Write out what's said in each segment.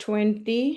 24।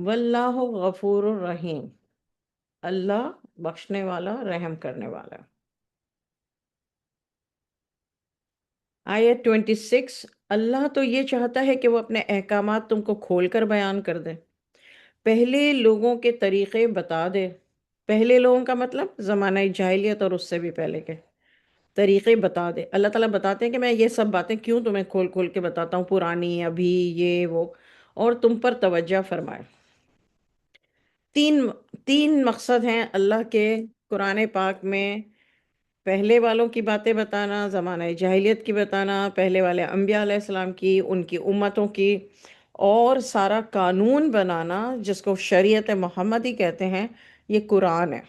واللہ غفور الرحیم، اللہ بخشنے والا رحم کرنے والا۔ آیت 26، اللہ تو یہ چاہتا ہے کہ وہ اپنے احکامات تم کو کھول کر بیان کر دے، پہلے لوگوں کے طریقے بتا دے۔ پہلے لوگوں کا مطلب زمانہ جاہلیت اور اس سے بھی پہلے کے طریقے بتا دے۔ اللہ تعالیٰ بتاتے ہیں کہ میں یہ سب باتیں کیوں تمہیں کھول کھول کے بتاتا ہوں، پرانی، ابھی، یہ وہ، اور تم پر توجہ فرمائے۔ تین تین مقصد ہیں اللہ کے قرآن پاک میں: پہلے والوں کی باتیں بتانا، زمانہ جاہلیت کی بتانا، پہلے والے انبیاء علیہ السلام کی، ان کی امتوں کی، اور سارا قانون بنانا جس کو شریعت محمدی کہتے ہیں، یہ قرآن ہے۔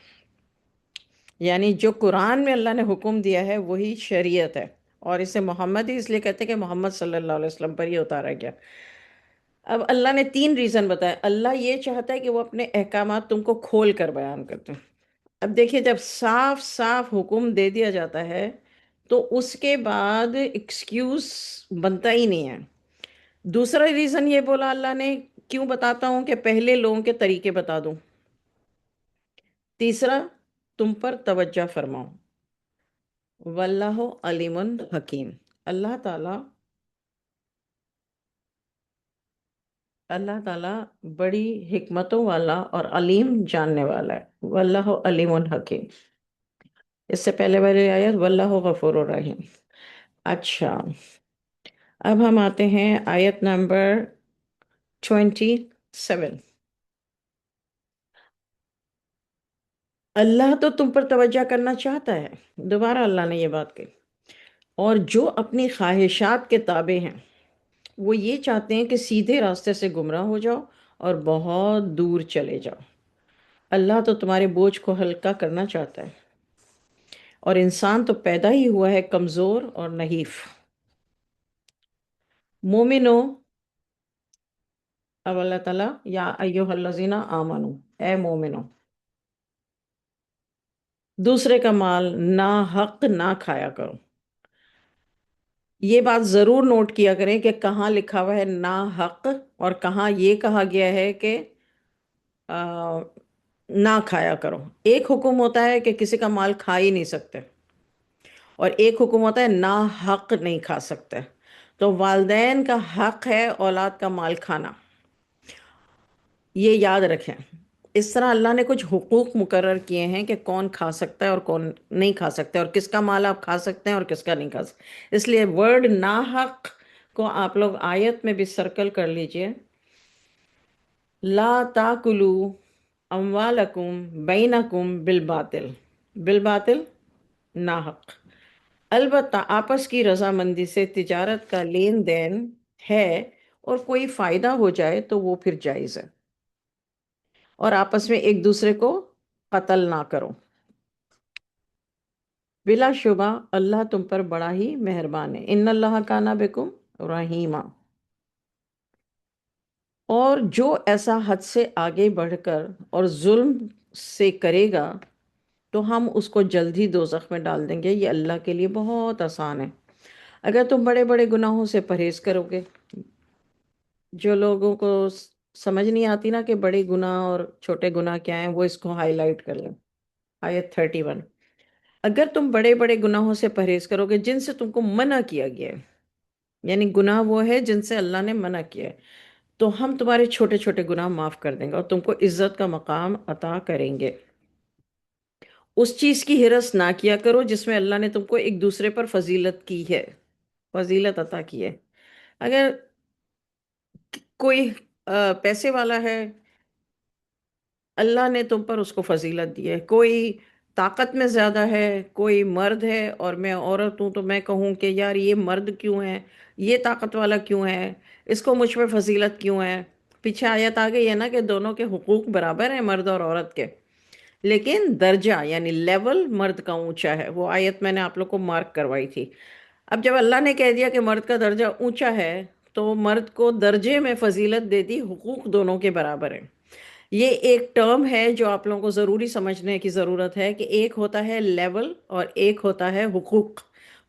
یعنی جو قرآن میں اللہ نے حکم دیا ہے وہی شریعت ہے، اور اسے محمدی اس لیے کہتے ہیں کہ محمد صلی اللہ علیہ وسلم پر یہ اتارا گیا۔ اب اللہ نے تین ریزن بتایا۔ اللہ یہ چاہتا ہے کہ وہ اپنے احکامات تم کو کھول کر بیان کرتے ہیں۔ اب دیکھیے، جب صاف صاف حکم دے دیا جاتا ہے تو اس کے بعد ایکسکیوز بنتا ہی نہیں ہے۔ دوسرا ریزن یہ بولا اللہ نے، کیوں بتاتا ہوں کہ پہلے لوگوں کے طریقے بتا دوں۔ تیسرا، تم پر توجہ فرماؤں۔ واللہ علیم حکیم، اللہ تعالیٰ اللہ تعالیٰ بڑی حکمتوں والا اور علیم جاننے والا ہے۔ واللہ علیم حکیم، اس سے پہلے والی آیت واللہ غفور الرحیم۔ اچھا، اب ہم آتے ہیں آیت نمبر 27۔ اللہ تو تم پر توجہ کرنا چاہتا ہے، دوبارہ اللہ نے یہ بات کہی، اور جو اپنی خواہشات کے تابع ہیں وہ یہ چاہتے ہیں کہ سیدھے راستے سے گمراہ ہو جاؤ اور بہت دور چلے جاؤ۔ اللہ تو تمہارے بوجھ کو ہلکا کرنا چاہتا ہے، اور انسان تو پیدا ہی ہوا ہے کمزور اور نحیف۔ مومنو، اب اللہ تعالیٰ یا ایوہ الذین آمنو، اے مومنو، دوسرے کا مال نا حق نہ کھایا کرو۔ یہ بات ضرور نوٹ کیا کریں کہ کہاں لکھا ہوا ہے نا حق، اور کہاں یہ کہا گیا ہے کہ نہ کھایا کرو۔ ایک حکم ہوتا ہے کہ کسی کا مال کھا ہی نہیں سکتے، اور ایک حکم ہوتا ہے نا حق نہیں کھا سکتے۔ تو والدین کا حق ہے اولاد کا مال کھانا، یہ یاد رکھیں۔ اس طرح اللہ نے کچھ حقوق مقرر کیے ہیں کہ کون کھا سکتا ہے اور کون نہیں کھا سکتا ہے، اور کس کا مال آپ کھا سکتے ہیں اور کس کا نہیں کھا سکتے۔ اس لیے ورڈ ناحق کو آپ لوگ آیت میں بھی سرکل کر لیجئے۔ لا تاکلوا اموالکم بینکم بالباطل، بالباطل ناحق۔ البتہ آپس کی رضامندی سے تجارت کا لین دین ہے، اور کوئی فائدہ ہو جائے تو وہ پھر جائز ہے، اور آپس میں ایک دوسرے کو قتل نہ کرو۔ بلا شبہ اللہ تم پر بڑا ہی مہربان ہے۔ ان اللہ کان بکم رحیما، اور جو ایسا حد سے آگے بڑھ کر اور ظلم سے کرے گا تو ہم اس کو جلد ہی دوزخ میں ڈال دیں گے۔ یہ اللہ کے لیے بہت آسان ہے۔ اگر تم بڑے بڑے گناہوں سے پرہیز کرو گے، جو لوگوں کو سمجھ نہیں آتی نا کہ بڑے گناہ اور چھوٹے گناہ کیا ہیں، وہ اس کو ہائی لائٹ کر لیں۔ آیت 31، اگر تم بڑے بڑے گناہوں سے پرہیز کرو گے جن سے تم کو منع کیا گیا ہے، یعنی گناہ وہ ہے جن سے اللہ نے منع کیا ہے، تو ہم تمہارے چھوٹے چھوٹے گناہ معاف کر دیں گے اور تم کو عزت کا مقام عطا کریں گے۔ اس چیز کی ہرس نہ کیا کرو جس میں اللہ نے تم کو ایک دوسرے پر فضیلت کی ہے، فضیلت عطا کی ہے۔ اگر کوئی پیسے والا ہے، اللہ نے تم پر اس کو فضیلت دی ہے۔ کوئی طاقت میں زیادہ ہے، کوئی مرد ہے اور میں عورت ہوں، تو میں کہوں کہ یار یہ مرد کیوں ہے، یہ طاقت والا کیوں ہے، اس کو مجھ پہ فضیلت کیوں ہے۔ پیچھے آیت آ گئی ہے نا کہ دونوں کے حقوق برابر ہیں، مرد اور عورت کے، لیکن درجہ یعنی لیول مرد کا اونچا ہے۔ وہ آیت میں نے آپ لوگ کو مارک کروائی تھی۔ اب جب اللہ نے کہہ دیا کہ مرد کا درجہ اونچا ہے تو مرد کو درجے میں فضیلت دے دی، حقوق دونوں کے برابر ہیں۔ یہ ایک ٹرم ہے جو آپ لوگوں کو ضروری سمجھنے کی ضرورت ہے کہ ایک ہوتا ہے لیول اور ایک ہوتا ہے حقوق۔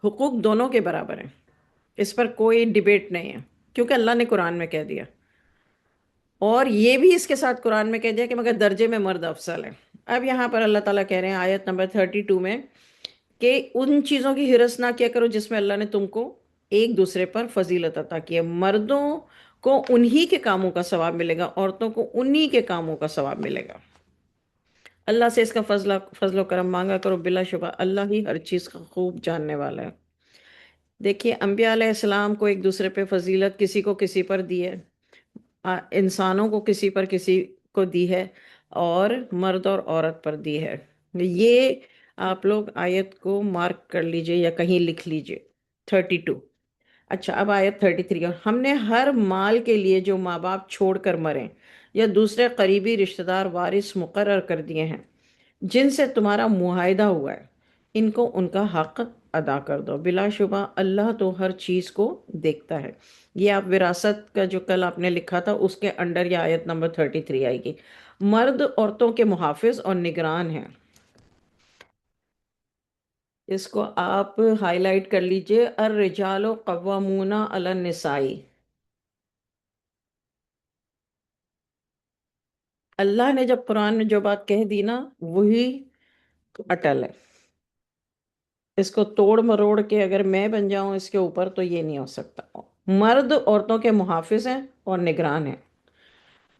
حقوق دونوں کے برابر ہیں، اس پر کوئی ڈیبیٹ نہیں ہے، کیونکہ اللہ نے قرآن میں کہہ دیا۔ اور یہ بھی اس کے ساتھ قرآن میں کہہ دیا کہ مگر درجے میں مرد افضل ہے۔ اب یہاں پر اللہ تعالیٰ کہہ رہے ہیں آیت نمبر 32 میں کہ ان چیزوں کی ہرس نہ کیا کرو جس میں اللہ نے تم کو ایک دوسرے پر فضیلت عطا کی ہے۔ مردوں کو انہی کے کاموں کا ثواب ملے گا، عورتوں کو انہی کے کاموں کا ثواب ملے گا۔ اللہ سے اس کا فضل و کرم مانگا کرو، بلا شبہ اللہ ہی ہر چیز کا خوب جاننے والا ہے۔ دیکھیے انبیاء علیہ السلام کو ایک دوسرے پہ فضیلت کسی کو کسی پر دی ہے، انسانوں کو کسی پر کسی کو دی ہے، اور مرد اور عورت پر دی ہے۔ یہ آپ لوگ آیت کو مارک کر لیجئے یا کہیں لکھ لیجئے 32۔ اچھا اب آیت 33، اور ہم نے ہر مال کے لیے جو ماں باپ چھوڑ کر مریں یا دوسرے قریبی رشتہ دار وارث مقرر کر دیے ہیں جن سے تمہارا معاہدہ ہوا ہے، ان کو ان کا حق ادا کر دو، بلا شبہ اللہ تو ہر چیز کو دیکھتا ہے۔ یہ آپ وراثت کا جو کل آپ نے لکھا تھا اس کے انڈر یہ آیت نمبر 33 آئے گی۔ مرد عورتوں کے محافظ اور نگران ہیں۔ اس کو آپ ہائی لائٹ کر لیجئے، الرجال قوامون علی النساء۔ اللہ نے جب قرآن میں جو بات کہہ دی نا وہی اٹل ہے۔ اس کو توڑ مروڑ کے اگر میں بن جاؤں اس کے اوپر تو یہ نہیں ہو سکتا۔ مرد عورتوں کے محافظ ہیں اور نگران ہیں۔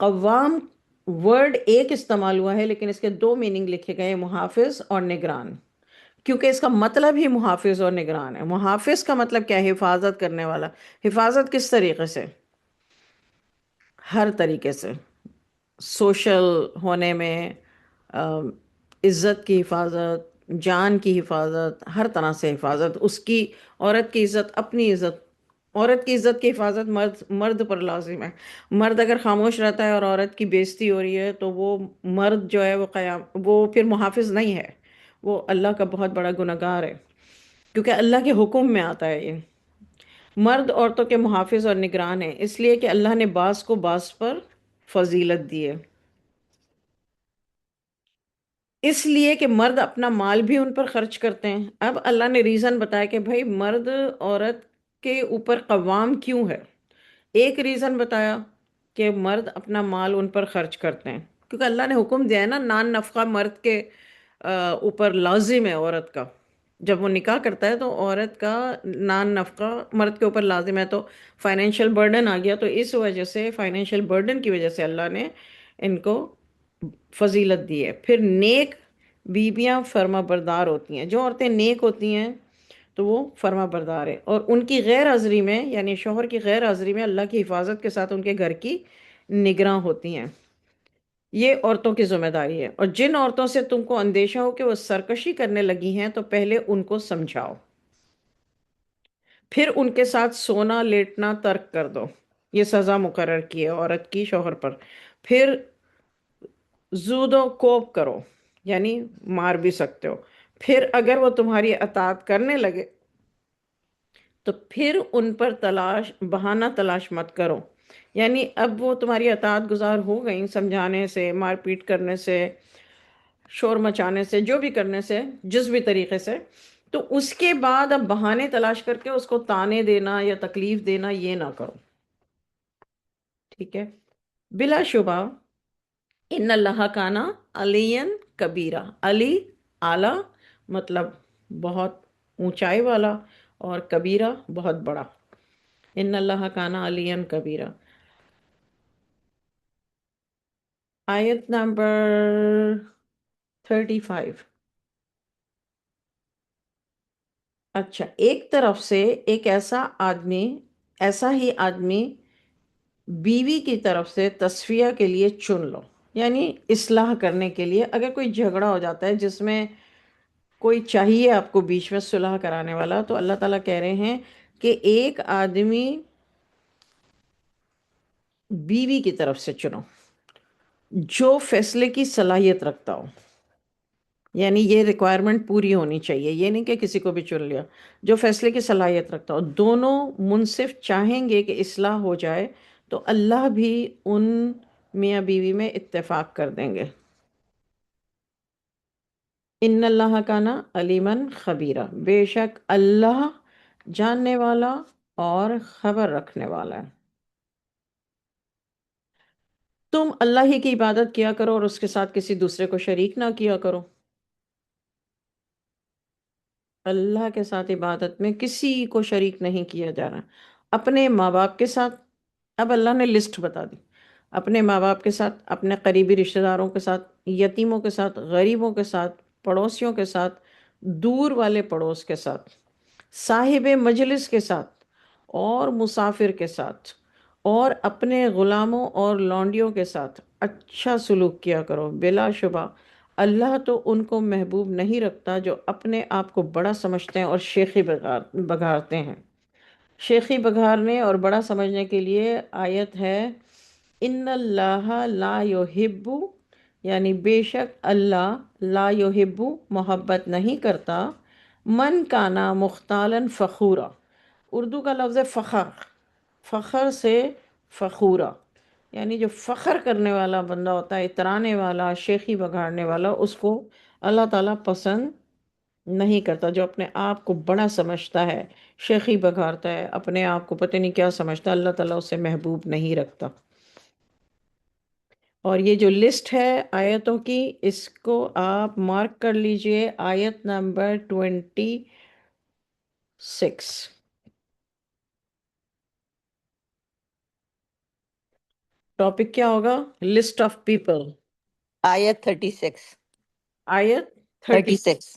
قوام ورڈ ایک استعمال ہوا ہے لیکن اس کے دو میننگ لکھے گئے ہیں، محافظ اور نگران، کیونکہ اس کا مطلب ہی محافظ اور نگران ہے۔ محافظ کا مطلب کیا ہے؟ حفاظت کرنے والا۔ حفاظت کس طریقے سے؟ ہر طریقے سے، سوشل ہونے میں، عزت کی حفاظت، جان کی حفاظت، ہر طرح سے حفاظت، اس کی عورت کی عزت، اپنی عزت۔ عورت کی عزت کی حفاظت مرد پر لازم ہے۔ مرد اگر خاموش رہتا ہے اور عورت کی بےزتی ہو رہی ہے تو وہ مرد جو ہے وہ پھر محافظ نہیں ہے، وہ اللہ کا بہت بڑا گنہگار ہے، کیونکہ اللہ کے حکم میں آتا ہے یہ۔ مرد عورتوں کے محافظ اور نگران ہیں، اس لیے کہ اللہ نے بعض کو بعض پر فضیلت دی ہے، اس لیے کہ مرد اپنا مال بھی ان پر خرچ کرتے ہیں۔ اب اللہ نے ریزن بتایا کہ بھائی مرد عورت کے اوپر قوام کیوں ہے۔ ایک ریزن بتایا کہ مرد اپنا مال ان پر خرچ کرتے ہیں، کیونکہ اللہ نے حکم دیا ہے نا، نان نفقہ مرد کے اوپر لازم ہے عورت کا۔ جب وہ نکاح کرتا ہے تو عورت کا نان نفقہ مرد کے اوپر لازم ہے، تو فائنینشیل برڈن آ گیا، تو اس وجہ سے فائنینشیل برڈن کی وجہ سے اللہ نے ان کو فضیلت دی ہے۔ پھر نیک بیویاں فرما بردار ہوتی ہیں، جو عورتیں نیک ہوتی ہیں تو وہ فرما بردار ہے، اور ان کی غیر حاضری میں یعنی شوہر کی غیر حاضری میں اللہ کی حفاظت کے ساتھ ان کے گھر کی نگراں ہوتی ہیں۔ یہ عورتوں کی ذمہ داری ہے، اور جن عورتوں سے تم کو اندیشہ ہو کہ وہ سرکشی کرنے لگی ہیں تو پہلے ان کو سمجھاؤ، پھر ان کے ساتھ سونا لیٹنا ترک کر دو۔ یہ سزا مقرر کی ہے عورت کی شوہر پر۔ پھر زود و کوب کرو، یعنی مار بھی سکتے ہو۔ پھر اگر وہ تمہاری اطاعت کرنے لگے تو پھر ان پر بہانہ تلاش مت کرو، یعنی اب وہ تمہاری اطاعت گزار ہو گئیں، سمجھانے سے، مار پیٹ کرنے سے، شور مچانے سے، جو بھی کرنے سے، جس بھی طریقے سے، تو اس کے بعد اب بہانے تلاش کر کے اس کو طعنے دینا یا تکلیف دینا یہ نہ کرو، ٹھیک ہے؟ بلا شبہ ان اللہ کانا علی کبیرہ، علی اعلیٰ مطلب بہت اونچائی والا، اور کبیرہ بہت بڑا۔ ان اللہ کانا علی کبیرہ۔ آیت نمبر 35۔ اچھا، ایک طرف سے ایک ایسا ہی آدمی بیوی کی طرف سے تصفیہ کے لیے چن لو، یعنی اصلاح کرنے کے لیے۔ اگر کوئی جھگڑا ہو جاتا ہے جس میں کوئی چاہیے آپ کو بیچ میں صلح کرانے والا، تو اللہ تعالیٰ کہہ رہے ہیں کہ ایک آدمی بیوی کی طرف سے چنو جو فیصلے کی صلاحیت رکھتا ہو، یعنی یہ ریکوائرمنٹ پوری ہونی چاہیے، یہ نہیں کہ کسی کو بھی چن لیا، جو فیصلے کی صلاحیت رکھتا ہو۔ دونوں منصف چاہیں گے کہ اصلاح ہو جائے تو اللہ بھی ان میاں بیوی میں اتفاق کر دیں گے۔ ان اللہ کانا علیمن خبیرہ، بے شک اللہ جاننے والا اور خبر رکھنے والا ہے۔ تم اللہ ہی کی عبادت کیا کرو اور اس کے ساتھ کسی دوسرے کو شریک نہ کیا کرو۔ اللہ کے ساتھ عبادت میں کسی کو شریک نہیں کیا جا رہا۔ اپنے ماں باپ کے ساتھ، اب اللہ نے لسٹ بتا دی، اپنے ماں باپ کے ساتھ، اپنے قریبی رشتہ داروں کے ساتھ، یتیموں کے ساتھ، غریبوں کے ساتھ، پڑوسیوں کے ساتھ، دور والے پڑوس کے ساتھ، صاحب مجلس کے ساتھ، اور مسافر کے ساتھ، اور اپنے غلاموں اور لونڈیوں کے ساتھ اچھا سلوک کیا کرو۔ بلا شبہ اللہ تو ان کو محبوب نہیں رکھتا جو اپنے آپ کو بڑا سمجھتے ہیں اور شیخی بگاڑتے ہیں۔ شیخی بگھارنے اور بڑا سمجھنے کے لیے آیت ہے، ان اللہ لا یحب، یعنی بے شک اللہ لا یحب محبت نہیں کرتا، من کانا مختالن فخورا، اردو کا لفظ ہے فخر، فخر سے فخورا، یعنی جو فخر کرنے والا بندہ ہوتا ہے، اترانے والا، شیخی بگاڑنے والا، اس کو اللہ تعالیٰ پسند نہیں کرتا۔ جو اپنے آپ کو بڑا سمجھتا ہے، شیخی بگاڑتا ہے، اپنے آپ کو پتہ نہیں کیا سمجھتا، اللہ تعالیٰ اسے محبوب نہیں رکھتا۔ اور یہ جو لسٹ ہے آیتوں کی، اس کو آپ مارک کر لیجئے، آیت نمبر 26۔ ٹاپک کیا ہوگا؟ List of people. آیت 36۔ آیت 30، 36۔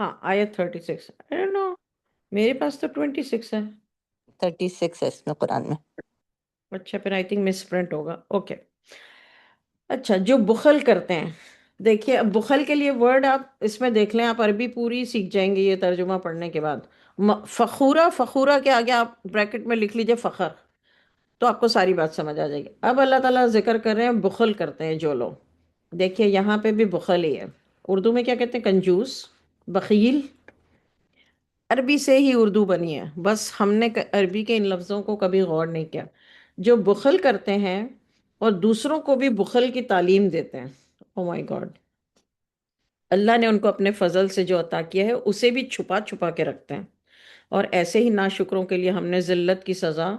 ہاں آیت 36۔ I don't know، میرے پاس تو 26 ہے۔ 36 ہے اس میں قرآن میں۔ اچھا پھر آئی تھنک مس پرنٹ ہوگا، اوکے۔ اچھا، جو بخل کرتے ہیں، دیکھیے اب بخل کے لیے ورڈ آپ اس میں دیکھ لیں، آپ عربی پوری سیکھ جائیں گے یہ ترجمہ پڑھنے کے بعد۔ فخورہ، فخورہ کے آگے آپ بریکٹ میں لکھ لیجئے فخر، تو آپ کو ساری بات سمجھ آ جائے گی۔ اب اللہ تعالیٰ ذکر کر رہے ہیں بخل کرتے ہیں جو لوگ، دیکھیے یہاں پہ بھی بخل ہی ہے۔ اردو میں کیا کہتے ہیں؟ کنجوس، بخیل، عربی سے ہی اردو بنی ہے، بس ہم نے عربی کے ان لفظوں کو کبھی غور نہیں کیا۔ جو بخل کرتے ہیں اور دوسروں کو بھی بخل کی تعلیم دیتے ہیں، او مائی گاڈ، اللہ نے ان کو اپنے فضل سے جو عطا کیا ہے اسے بھی چھپا چھپا کے رکھتے ہیں، اور ایسے ہی ناشکروں کے لیے ہم نے ذلت کی سزا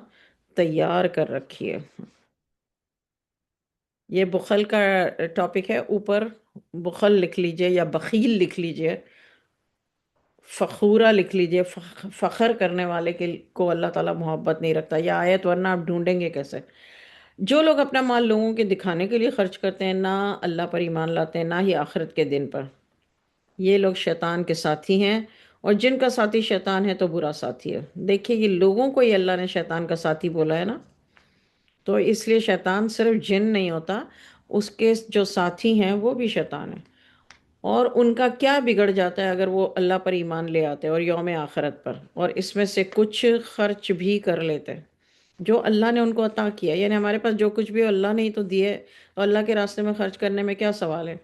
تیار کر رکھی ہے۔ یہ بخل کا ٹاپک ہے، اوپر بخل لکھ لیجئے یا بخیل لکھ لیجئے، فخورہ لکھ لیجئے، فخر کرنے والے کو اللہ تعالیٰ محبت نہیں رکھتا۔ یہ آیت ورنہ آپ ڈھونڈیں گے کیسے؟ جو لوگ اپنا مال لوگوں کے دکھانے کے لیے خرچ کرتے ہیں، نہ اللہ پر ایمان لاتے ہیں، نہ ہی آخرت کے دن پر، یہ لوگ شیطان کے ساتھی ہیں، اور جن کا ساتھی شیطان ہے تو برا ساتھی ہے۔ دیکھیے یہ لوگوں کو ہی اللہ نے شیطان کا ساتھی بولا ہے نا، تو اس لیے شیطان صرف جن نہیں ہوتا، اس کے جو ساتھی ہیں وہ بھی شیطان ہیں، اور ان کا کیا بگڑ جاتا ہے اگر وہ اللہ پر ایمان لے آتے اور یوم آخرت پر، اور اس میں سے کچھ خرچ بھی کر لیتے جو اللہ نے ان کو عطا کیا۔ یعنی ہمارے پاس جو کچھ بھی ہے اللہ نے ہی تو دیے، اور اللہ کے راستے میں خرچ کرنے میں کیا سوال ہے،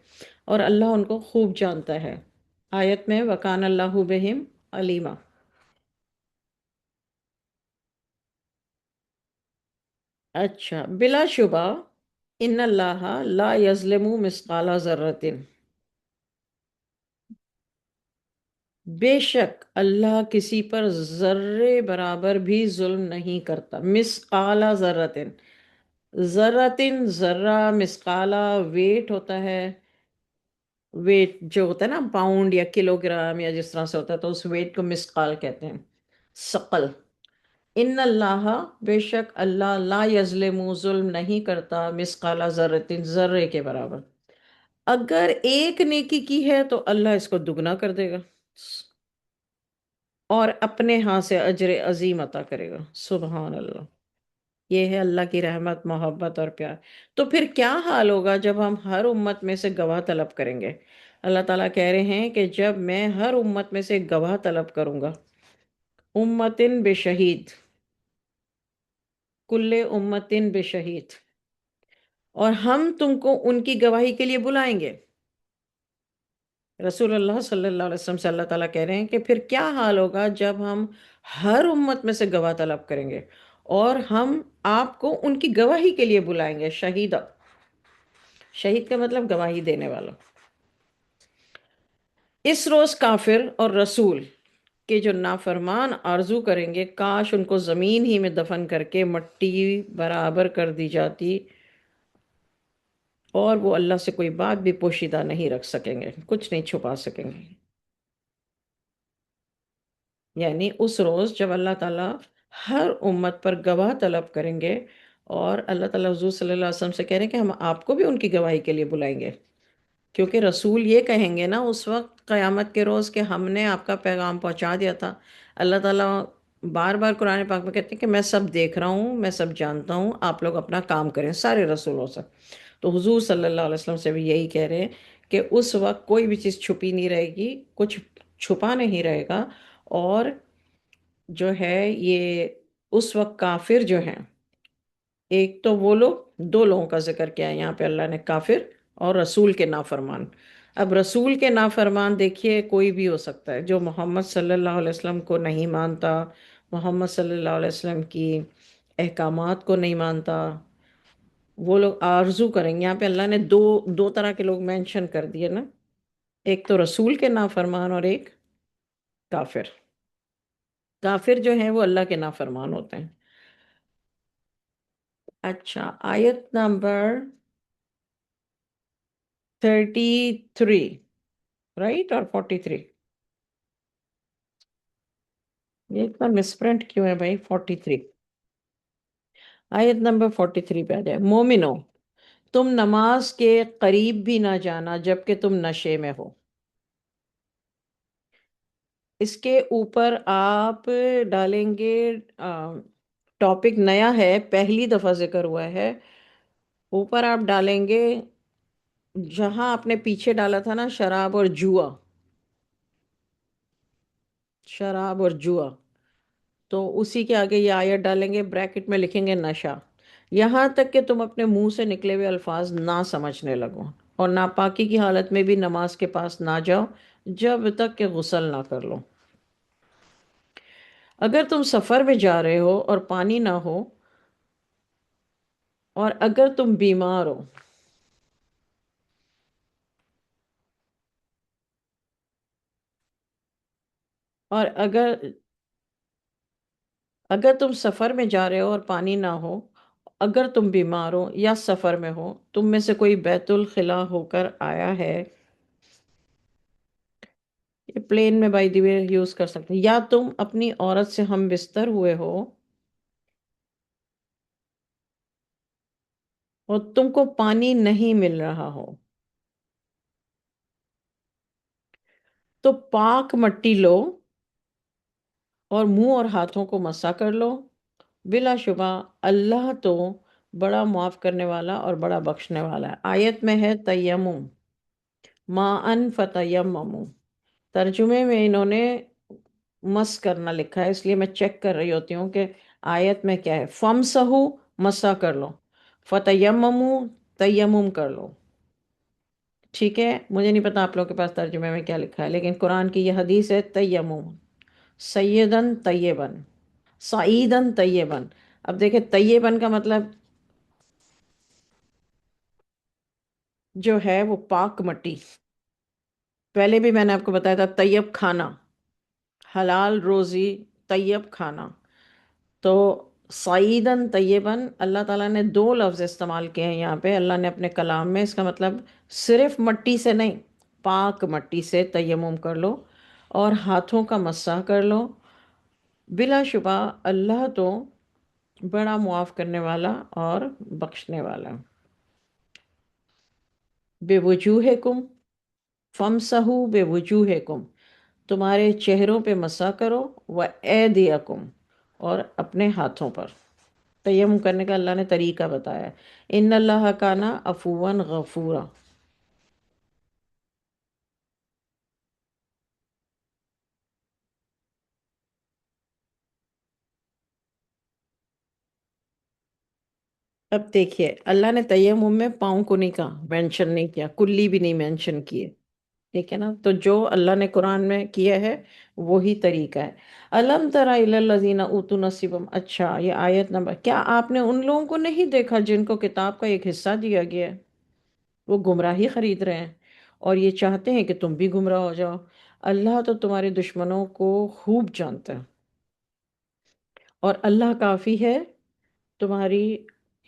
اور اللہ ان کو خوب جانتا ہے۔ آیت میں وَكَانَ اللَّهُ بِهِمْ عَلِيمًا۔ اچھا، بلا شبہ ان اللہ لا یظلم مثقال ذرۃ، بے شک اللہ کسی پر ذرے برابر بھی ظلم نہیں کرتا۔ مثقال ذرۃ، ذرۃ، ذرہ، مثقالہ ویٹ ہوتا ہے، ویٹ جو ہوتا ہے نا پاؤنڈ یا کلو گرام یا جس طرح سے ہوتا ہے، تو اس ویٹ کو مثقال کہتے ہیں، ثقل۔ ان اللہ، بے شک اللہ، لا یظلم، ظلم نہیں کرتا، مثقال ذرۃ، ذرے کے برابر۔ اگر ایک نیکی کی ہے تو اللہ اس کو دگنا کر دے گا، اور اپنے ہاں سے اجر عظیم عطا کرے گا۔ سبحان اللہ، یہ ہے اللہ کی رحمت، محبت اور پیار۔ تو پھر کیا حال ہوگا جب ہم ہر امت میں سے گواہ طلب کریں گے؟ اللہ تعالیٰ کہہ رہے ہیں کہ جب میں ہر امت میں سے گواہ طلب کروں گا، امتن بشہید، کل امتن بشہید، اور ہم تم کو ان کی گواہی کے لیے بلائیں گے۔ رسول اللہ صلی اللہ علیہ وسلم سے اللہ تعالیٰ کہہ رہے ہیں کہ پھر کیا حال ہوگا جب ہم ہر امت میں سے گواہ طلب کریں گے، اور ہم آپ کو ان کی گواہی کے لیے بلائیں گے، شہیدہ، شہید کا مطلب گواہی دینے والا۔ اس روز کافر اور رسول کے جو نافرمان آرزو کریں گے کاش ان کو زمین ہی میں دفن کر کے مٹی برابر کر دی جاتی، اور وہ اللہ سے کوئی بات بھی پوشیدہ نہیں رکھ سکیں گے، کچھ نہیں چھپا سکیں گے۔ یعنی اس روز جب اللہ تعالیٰ ہر امت پر گواہ طلب کریں گے، اور اللہ تعالیٰ حضور صلی اللہ علیہ وسلم سے کہہ رہے ہیں کہ ہم آپ کو بھی ان کی گواہی کے لیے بلائیں گے، کیونکہ رسول یہ کہیں گے نا اس وقت قیامت کے روز کہ ہم نے آپ کا پیغام پہنچا دیا تھا۔ اللہ تعالیٰ بار بار قرآن پاک میں کہتے ہیں کہ میں سب دیکھ رہا ہوں، میں سب جانتا ہوں، آپ لوگ اپنا کام کریں، سارے رسولوں سے۔ تو حضور صلی اللہ علیہ وسلم سے بھی یہی کہہ رہے ہیں کہ اس وقت کوئی بھی چیز چھپی نہیں رہے گی، کچھ چھپا نہیں رہے گا۔ اور جو ہے یہ اس وقت کافر جو ہیں، ایک تو وہ لوگ، دو لوگوں کا ذکر کیا ہے یہاں پہ اللہ نے، کافر اور رسول کے نافرمان۔ اب رسول کے نافرمان دیکھیے کوئی بھی ہو سکتا ہے، جو محمد صلی اللہ علیہ وسلم کو نہیں مانتا، محمد صلی اللہ علیہ وسلم کی احکامات کو نہیں مانتا، وہ لوگ آرزو کریں گے۔ یہاں پہ اللہ نے دو دو طرح کے لوگ مینشن کر دیے نا، ایک تو رسول کے نافرمان اور ایک کافر۔ کافر جو ہیں وہ اللہ کے نافرمان ہوتے ہیں۔ اچھا، آیت نمبر 33، رائٹ، اور 43؟ یہ اتنا مسپرنٹ کیوں ہے بھائی؟ 43، آیت نمبر 43 پہ آ جائے۔ مومنو، تم نماز کے قریب بھی نہ جانا جبکہ تم نشے میں ہو۔ اس کے اوپر آپ ڈالیں گے، ٹاپک نیا ہے، پہلی دفعہ ذکر ہوا ہے، اوپر آپ ڈالیں گے جہاں آپ نے پیچھے ڈالا تھا نا شراب اور جوا، شراب اور جوا، تو اسی کے آگے یہ آیت ڈالیں گے، بریکٹ میں لکھیں گے نشہ، یہاں تک کہ تم اپنے منہ سے نکلے ہوئے الفاظ نہ سمجھنے لگو، اور ناپاکی کی حالت میں بھی نماز کے پاس نہ جاؤ جب تک کہ غسل نہ کر لو۔ اگر تم سفر میں جا رہے ہو اور پانی نہ ہو، اور اگر تم بیمار ہو، اور اگر تم سفر میں جا رہے ہو اور پانی نہ ہو، اگر تم بیمار ہو یا سفر میں ہو، تم میں سے کوئی بیت الخلا ہو کر آیا ہے، یہ پلین میں بائی دی وے یوز کر سکتے ہیں، یا تم اپنی عورت سے ہم بستر ہوئے ہو اور تم کو پانی نہیں مل رہا ہو، تو پاک مٹی لو اور منہ اور ہاتھوں کو مسح کر لو، بلا شبہ اللہ تو بڑا معاف کرنے والا اور بڑا بخشنے والا ہے۔ آیت میں ہے تیمم، ما ان فتیممو، ترجمے میں انہوں نے مس کرنا لکھا ہے، اس لیے میں چیک کر رہی ہوتی ہوں کہ آیت میں کیا ہے۔ فمسحو، مسح کر لو، فتیممو، تیمم کر لو، ٹھیک ہے؟ مجھے نہیں پتا آپ لوگوں کے پاس ترجمے میں کیا لکھا ہے، لیکن قرآن کی یہ حدیث ہے تیمم، سیدن طیبن، سعیدن طیبن۔ اب دیکھیں طیبن کا مطلب جو ہے وہ پاک مٹی، پہلے بھی میں نے آپ کو بتایا تھا، طیب کھانا، حلال روزی، طیب کھانا۔ تو سعیدن طیبن، اللہ تعالیٰ نے دو لفظ استعمال کیے ہیں یہاں پہ اللہ نے اپنے کلام میں، اس کا مطلب صرف مٹی سے نہیں، پاک مٹی سے تیمم کر لو اور ہاتھوں کا مسح کر لو، بلا شبہ اللہ تو بڑا معاف کرنے والا اور بخشنے والا۔ بے وجوہکم، فمسحو بے وجوہکم، تمہارے چہروں پہ مسح کرو، و ایدیکم، اور اپنے ہاتھوں پر۔ تیمم کرنے کا اللہ نے طریقہ بتایا ہے۔ ان اللہ کانا عفواً غفورا۔ اب دیکھیے اللہ نے تیمم میں پاؤں کو نہیں کہا، مینشن نہیں کیا، کلی بھی نہیں مینشن کیے، ٹھیک ہے نا؟ تو جو اللہ نے قرآن میں کیا ہے وہی طریقہ ہے۔ الم تر الی الذین اوتوا نصیبا، اچھا یہ آیت نمبر، کیا آپ نے ان لوگوں کو نہیں دیکھا جن کو کتاب کا ایک حصہ دیا گیا ہے؟ وہ گمراہی خرید رہے ہیں اور یہ چاہتے ہیں کہ تم بھی گمراہ ہو جاؤ۔ اللہ تو تمہارے دشمنوں کو خوب جانتا ہے، اور اللہ کافی ہے تمہاری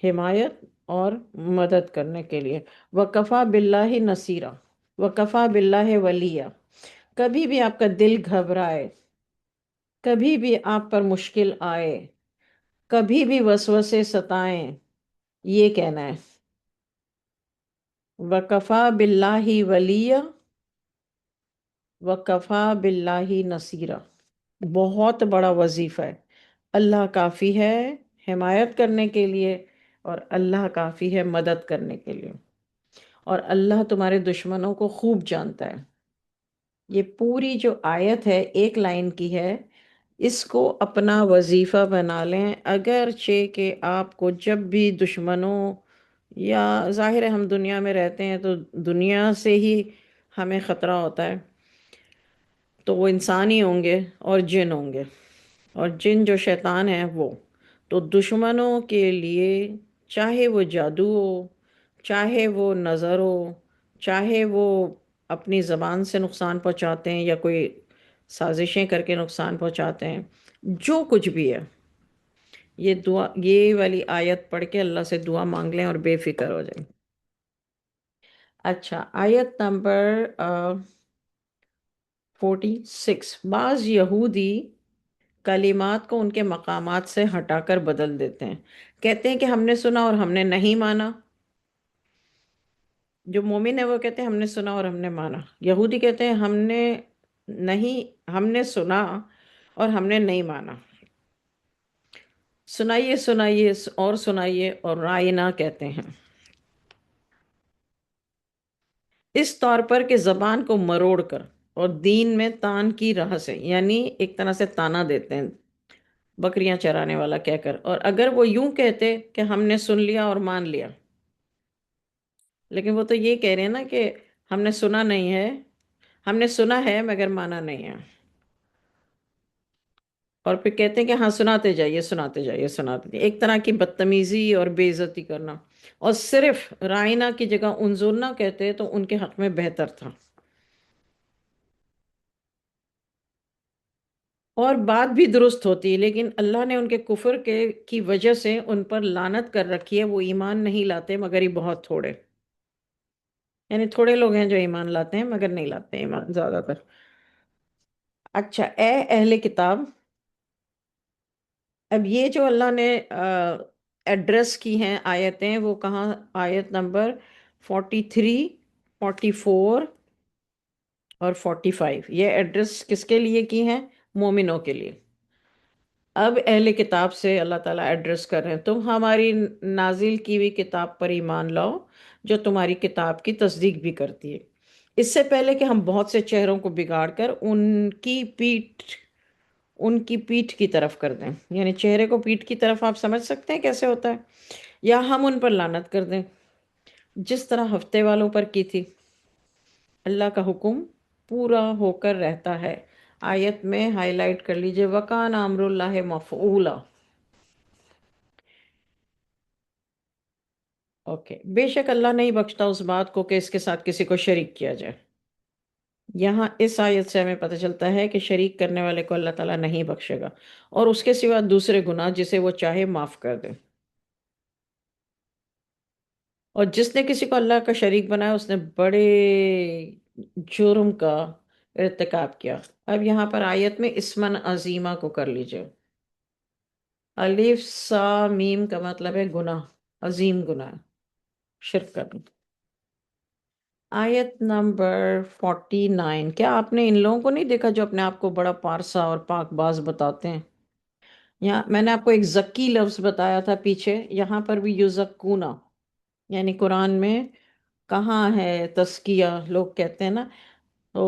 حمایت اور مدد کرنے کے لیے. وَكَفَى بِاللَّهِ نَصِيرًا. وَكَفَى بِاللَّهِ وَلِيًّا. کبھی بھی آپ کا دل گھبرائے، کبھی بھی آپ پر مشکل آئے، کبھی بھی وسوسے ستائیں، یہ کہنا ہے وَكَفَى بِاللَّهِ وَلِيًّا وَكَفَى بِاللَّهِ نَصِيرًا. بہت بڑا وظیفہ ہے. اللہ کافی ہے حمایت کرنے کے لیے، اور اللہ کافی ہے مدد کرنے کے لیے، اور اللہ تمہارے دشمنوں کو خوب جانتا ہے. یہ پوری جو آیت ہے ایک لائن کی ہے، اس کو اپنا وظیفہ بنا لیں. اگرچہ کہ آپ کو جب بھی دشمنوں، یا ظاہر ہے ہم دنیا میں رہتے ہیں تو دنیا سے ہی ہمیں خطرہ ہوتا ہے، تو وہ انسان ہی ہوں گے اور جن ہوں گے، اور جن جو شیطان ہیں وہ تو دشمنوں کے لیے، چاہے وہ جادو ہو، چاہے وہ نظر ہو، چاہے وہ اپنی زبان سے نقصان پہنچاتے ہیں یا کوئی سازشیں کر کے نقصان پہنچاتے ہیں، جو کچھ بھی ہے، یہ دعا، یہ والی آیت پڑھ کے اللہ سے دعا مانگ لیں اور بے فکر ہو جائیں. اچھا، آیت نمبر 46. بعض یہودی کلمات کو ان کے مقامات سے ہٹا کر بدل دیتے ہیں. کہتے ہیں کہ ہم نے سنا اور ہم نے نہیں مانا. جو مومن ہے وہ کہتے ہیں ہم نے سنا اور ہم نے مانا. یہودی کہتے ہیں ہم نے سنا اور ہم نے نہیں مانا. سنائیے سنائیے اور سنائیے، اور رائنا کہتے ہیں. اس طور پر کہ زبان کو مروڑ کر اور دین میں تان کی راہ سے، یعنی ایک طرح سے تانا دیتے ہیں بکریاں چرانے والا کہہ کر. اور اگر وہ یوں کہتے کہ ہم نے سن لیا اور مان لیا، لیکن وہ تو یہ کہہ رہے ہیں نا کہ ہم نے سنا نہیں ہے، ہم نے سنا ہے مگر مانا نہیں ہے. اور پھر کہتے ہیں کہ ہاں سناتے جائیے سناتے جائیے سناتے جائیے. ایک طرح کی بدتمیزی اور بے عزتی کرنا. اور صرف رائنا کی جگہ انظرنا کہتے تو ان کے حق میں بہتر تھا. اور بات بھی درست ہوتی، لیکن اللہ نے ان کے کفر کی وجہ سے ان پر لعنت کر رکھی ہے. وہ ایمان نہیں لاتے مگر یہ بہت تھوڑے، یعنی تھوڑے لوگ ہیں جو ایمان لاتے ہیں مگر نہیں لاتے ایمان زیادہ تر. اچھا، اے اہل کتاب، اب یہ جو اللہ نے ایڈریس کی ہیں آیتیں، وہ کہاں؟ آیت نمبر 43، 44 اور 45. یہ ایڈریس کس کے لیے کی ہیں؟ مومنوں کے لیے. اب اہل کتاب سے اللہ تعالیٰ ایڈریس کر رہے ہیں، تم ہماری نازل کی ہوئی کتاب پر ایمان لاؤ جو تمہاری کتاب کی تصدیق بھی کرتی ہے، اس سے پہلے کہ ہم بہت سے چہروں کو بگاڑ کر ان کی پیٹھ کی طرف کر دیں. یعنی چہرے کو پیٹھ کی طرف آپ سمجھ سکتے ہیں کیسے ہوتا ہے، یا ہم ان پر لعنت کر دیں جس طرح ہفتے والوں پر کی تھی. اللہ کا حکم پورا ہو کر رہتا ہے. آیت میں ہائی لائٹ کر لیجئے وَكَانَ أَمْرُ اللَّهِ مَفْعُولًا. اوکے، بے شک اللہ نہیں بخشتا اس بات کو کہ اس کے ساتھ کسی کو شریک کیا جائے. یہاں اس آیت سے ہمیں پتہ چلتا ہے کہ شریک کرنے والے کو اللہ تعالیٰ نہیں بخشے گا، اور اس کے سوا دوسرے گناہ جسے وہ چاہے معاف کر دے. اور جس نے کسی کو اللہ کا شریک بنایا اس نے بڑے جرم کا ارتکاب کیا. اب یہاں پر آیت میں اسمن عظیمہ کو کر لیجئے. الف سا میم کا مطلب ہے گناہ، عظیم گناہ، شرک کرنا. آیت نمبر 49. کیا آپ نے ان لوگوں کو نہیں دیکھا جو اپنے آپ کو بڑا پارسا اور پاک باز بتاتے ہیں؟ یہاں میں نے آپ کو ایک زکی لفظ بتایا تھا پیچھے، یہاں پر بھی یزکونا، یعنی قرآن میں کہاں ہے تزکیہ، لوگ کہتے ہیں نا. تو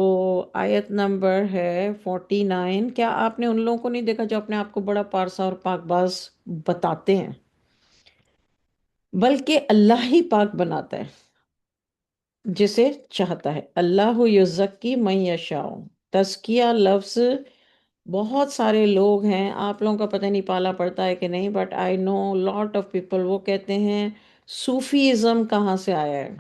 آیت نمبر ہے 49. کیا آپ نے ان لوگوں کو نہیں دیکھا جو اپنے آپ کو بڑا پارسا اور پاک باز بتاتے ہیں؟ بلکہ اللہ ہی پاک بناتا ہے جسے چاہتا ہے. اللہ یزکی من یشاء. تزکیہ لفظ بہت سارے لوگ ہیں، آپ لوگوں کا پتہ نہیں پالا پڑتا ہے کہ نہیں، but I know lot of people. وہ کہتے ہیں صوفیزم کہاں سے آیا ہے.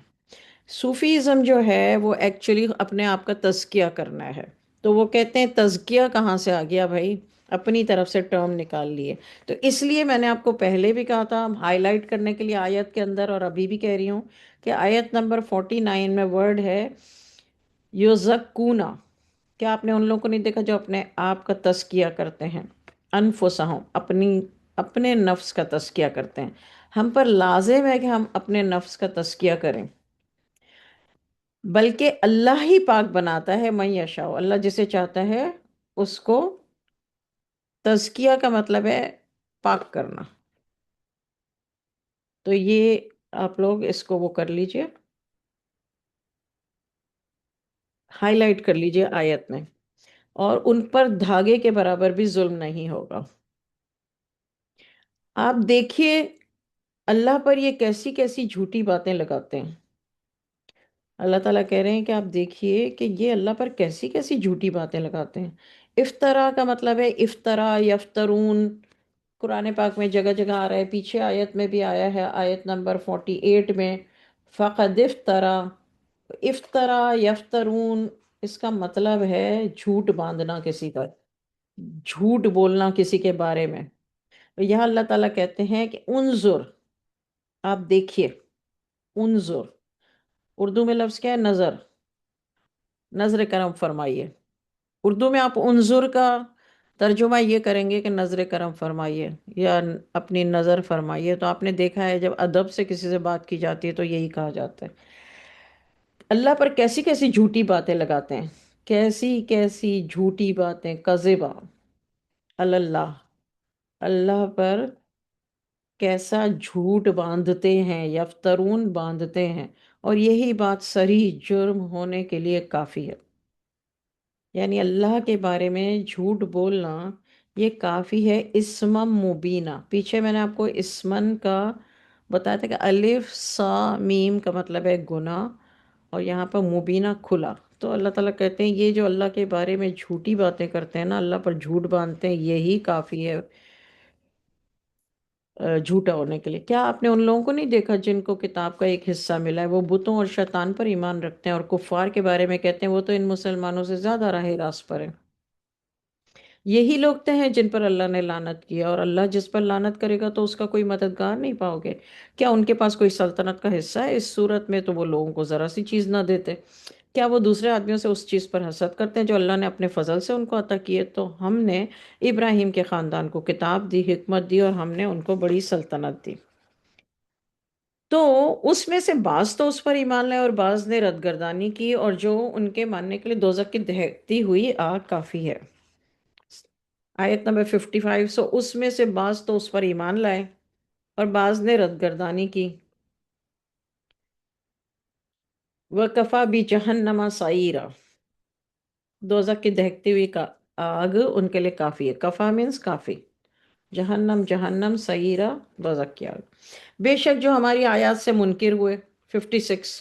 صوفیزم جو ہے وہ ایکچولی اپنے آپ کا تزکیہ کرنا ہے. تو وہ کہتے ہیں تزکیہ کہاں سے آ گیا بھائی؟ اپنی طرف سے ٹرم نکال لیے. تو اس لیے میں نے آپ کو پہلے بھی کہا تھا ہائی لائٹ کرنے کے لیے آیت کے اندر، اور ابھی بھی کہہ رہی ہوں کہ آیت نمبر 49 میں ورڈ ہے یوزکونا. کیا آپ نے ان لوگوں کو نہیں دیکھا جو اپنے آپ کا تزکیہ کرتے ہیں؟ انفسہم، اپنے نفس کا تزکیہ کرتے ہیں. ہم پر لازم ہے کہ ہم اپنے نفس کا تزکیہ کریں، بلکہ اللہ ہی پاک بناتا ہے من یشاء، اللہ جسے چاہتا ہے اس کو. تزکیہ کا مطلب ہے پاک کرنا. تو یہ آپ لوگ اس کو وہ کر لیجئے، ہائی لائٹ کر لیجئے آیت میں. اور ان پر دھاگے کے برابر بھی ظلم نہیں ہوگا. آپ دیکھیے اللہ پر یہ کیسی کیسی جھوٹی باتیں لگاتے ہیں. اللہ تعالیٰ کہہ رہے ہیں کہ آپ دیکھیے کہ یہ اللہ پر کیسی کیسی جھوٹی باتیں لگاتے ہیں. افطرا کا مطلب ہے افطرا، یفترون. قرآن پاک میں جگہ جگہ آ رہا ہے، پیچھے آیت میں بھی آیا ہے، آیت نمبر 48 میں فقد افطرا. افطرا یفترون، اس کا مطلب ہے جھوٹ باندھنا کسی پر، جھوٹ بولنا کسی کے بارے میں. یہاں اللہ تعالیٰ کہتے ہیں کہ انظر، آپ دیکھیے. انظر اردو میں لفظ کیا ہے؟ نظر. نظر کرم فرمائیے. اردو میں آپ انظر کا ترجمہ یہ کریں گے کہ نظر کرم فرمائیے یا اپنی نظر فرمائیے. تو آپ نے دیکھا ہے جب ادب سے کسی سے بات کی جاتی ہے تو یہی کہا جاتا ہے. اللہ پر کیسی کیسی جھوٹی باتیں لگاتے ہیں، کیسی کیسی جھوٹی باتیں. کذبا اللہ، اللہ پر کیسا جھوٹ باندھتے ہیں، یفترون باندھتے ہیں. اور یہی بات صریح جرم ہونے کے لیے کافی ہے. یعنی اللہ کے بارے میں جھوٹ بولنا یہ کافی ہے. اسمم مبینہ، پیچھے میں نے آپ کو اسمن کا بتایا تھا کہ الف سا میم کا مطلب ہے گناہ، اور یہاں پر مبینہ کھلا. تو اللہ تعالیٰ کہتے ہیں یہ جو اللہ کے بارے میں جھوٹی باتیں کرتے ہیں نا، اللہ پر جھوٹ باندھتے ہیں، یہی کافی ہے جھوٹا ہونے کے لیے. کیا آپ نے ان لوگوں کو نہیں دیکھا جن کو کتاب کا ایک حصہ ملا ہے، وہ بتوں اور شیطان پر ایمان رکھتے ہیں، اور کفار کے بارے میں کہتے ہیں وہ تو ان مسلمانوں سے زیادہ راہ راست پر ہیں. یہی لوگ تو ہیں جن پر اللہ نے لعنت کیا، اور اللہ جس پر لعنت کرے گا تو اس کا کوئی مددگار نہیں پاؤ گے. کیا ان کے پاس کوئی سلطنت کا حصہ ہے؟ اس صورت میں تو وہ لوگوں کو ذرا سی چیز نہ دیتے. کیا وہ دوسرے آدمیوں سے اس چیز پر حسد کرتے ہیں جو اللہ نے اپنے فضل سے ان کو عطا کیے؟ تو ہم نے ابراہیم کے خاندان کو کتاب دی، حکمت دی، اور ہم نے ان کو بڑی سلطنت دی. تو اس میں سے بعض تو اس پر ایمان لائے اور بعض نے ردگردانی کی، اور جو ان کے ماننے کے لیے دوزخ کی دہکتی ہوئی آگ کافی ہے. آیت نمبر 55. سو اس میں سے بعض تو اس پر ایمان لائے اور بعض نے ردگردانی کی. وَكَفَى بِجَهَنَّمَ سَعِيرًا، دوزخ کی دہکتی ہوئی کا آگ ان کے لیے کافی ہے. کفا مینس کافی. جہنم، جہنم سعیرہ، دوزخ کی آگ. بے شک جو ہماری آیات سے منکر ہوئے. 56.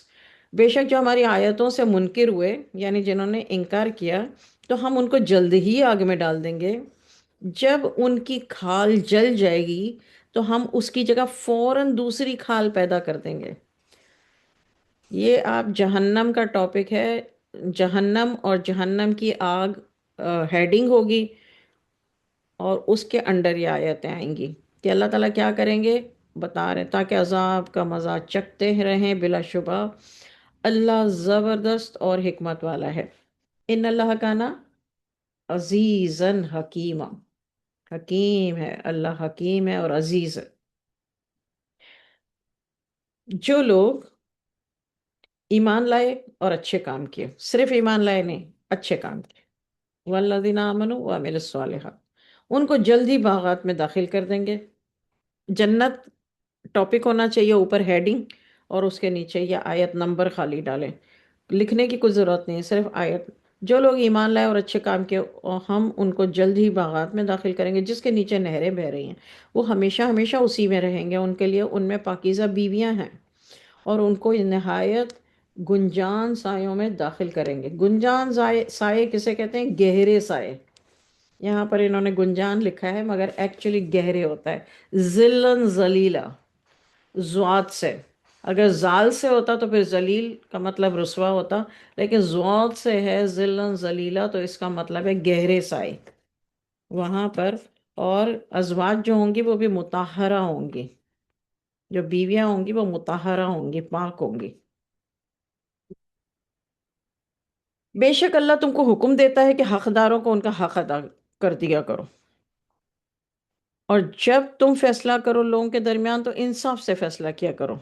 بے شک جو ہماری آیتوں سے منکر ہوئے، یعنی جنہوں نے انکار کیا، تو ہم ان کو جلد ہی آگ میں ڈال دیں گے. جب ان کی کھال جل جائے گی تو ہم اس کی جگہ فوراً دوسری کھال پیدا کر دیں گے. یہ آپ جہنم کا ٹاپک ہے، جہنم اور جہنم کی آگ ہیڈنگ ہوگی، اور اس کے انڈر یہ آیتیں آئیں گی کہ اللہ تعالیٰ کیا کریں گے بتا رہے، تاکہ عذاب کا مزہ چکھتے رہیں. بلا شبہ اللہ زبردست اور حکمت والا ہے. ان اللہ کا نا عزیزن حکیمہ، حکیم ہے اللہ، حکیم ہے اور عزیز ہے. جو لوگ ایمان لائے اور اچھے کام کیے، صرف ایمان لائے نہیں، اچھے کام کیے. والذین آمنوا وعملوا الصالحات، ان کو جلدی باغات میں داخل کر دیں گے. جنت ٹاپک ہونا چاہیے اوپر ہیڈنگ، اور اس کے نیچے یہ آیت نمبر خالی ڈالیں. لکھنے کی کوئی ضرورت نہیں ہے، صرف آیت. جو لوگ ایمان لائے اور اچھے کام کیے، ہم ان کو جلد ہی باغات میں داخل کریں گے جس کے نیچے نہریں بہہ رہی ہیں. وہ ہمیشہ ہمیشہ اسی میں رہیں گے. ان کے لیے ان میں پاکیزہ بیویاں ہیں، اور ان کو نہایت گنجان سایوں میں داخل کریں گے. گنجان سائے کسے کہتے ہیں؟ گہرے سائے. یہاں پر انہوں نے گنجان لکھا ہے مگر ایکچولی گہرے ہوتا ہے. ذلن ذلیلا، زوات سے. اگر زال سے ہوتا تو پھر ذلیل کا مطلب رسوا ہوتا، لیکن زوات سے ہے ذلن ذلیلا، تو اس کا مطلب ہے گہرے سائے. وہاں پر، اور ازواج جو ہوں گی وہ بھی مطہرہ ہوں گی، جو بیویاں ہوں گی وہ مطہرہ ہوں گی، پاک ہوں گی۔ بے شک اللہ تم کو حکم دیتا ہے کہ حقداروں کو ان کا حق ادا کر دیا کرو، اور جب تم فیصلہ کرو لوگوں کے درمیان تو انصاف سے فیصلہ کیا کرو۔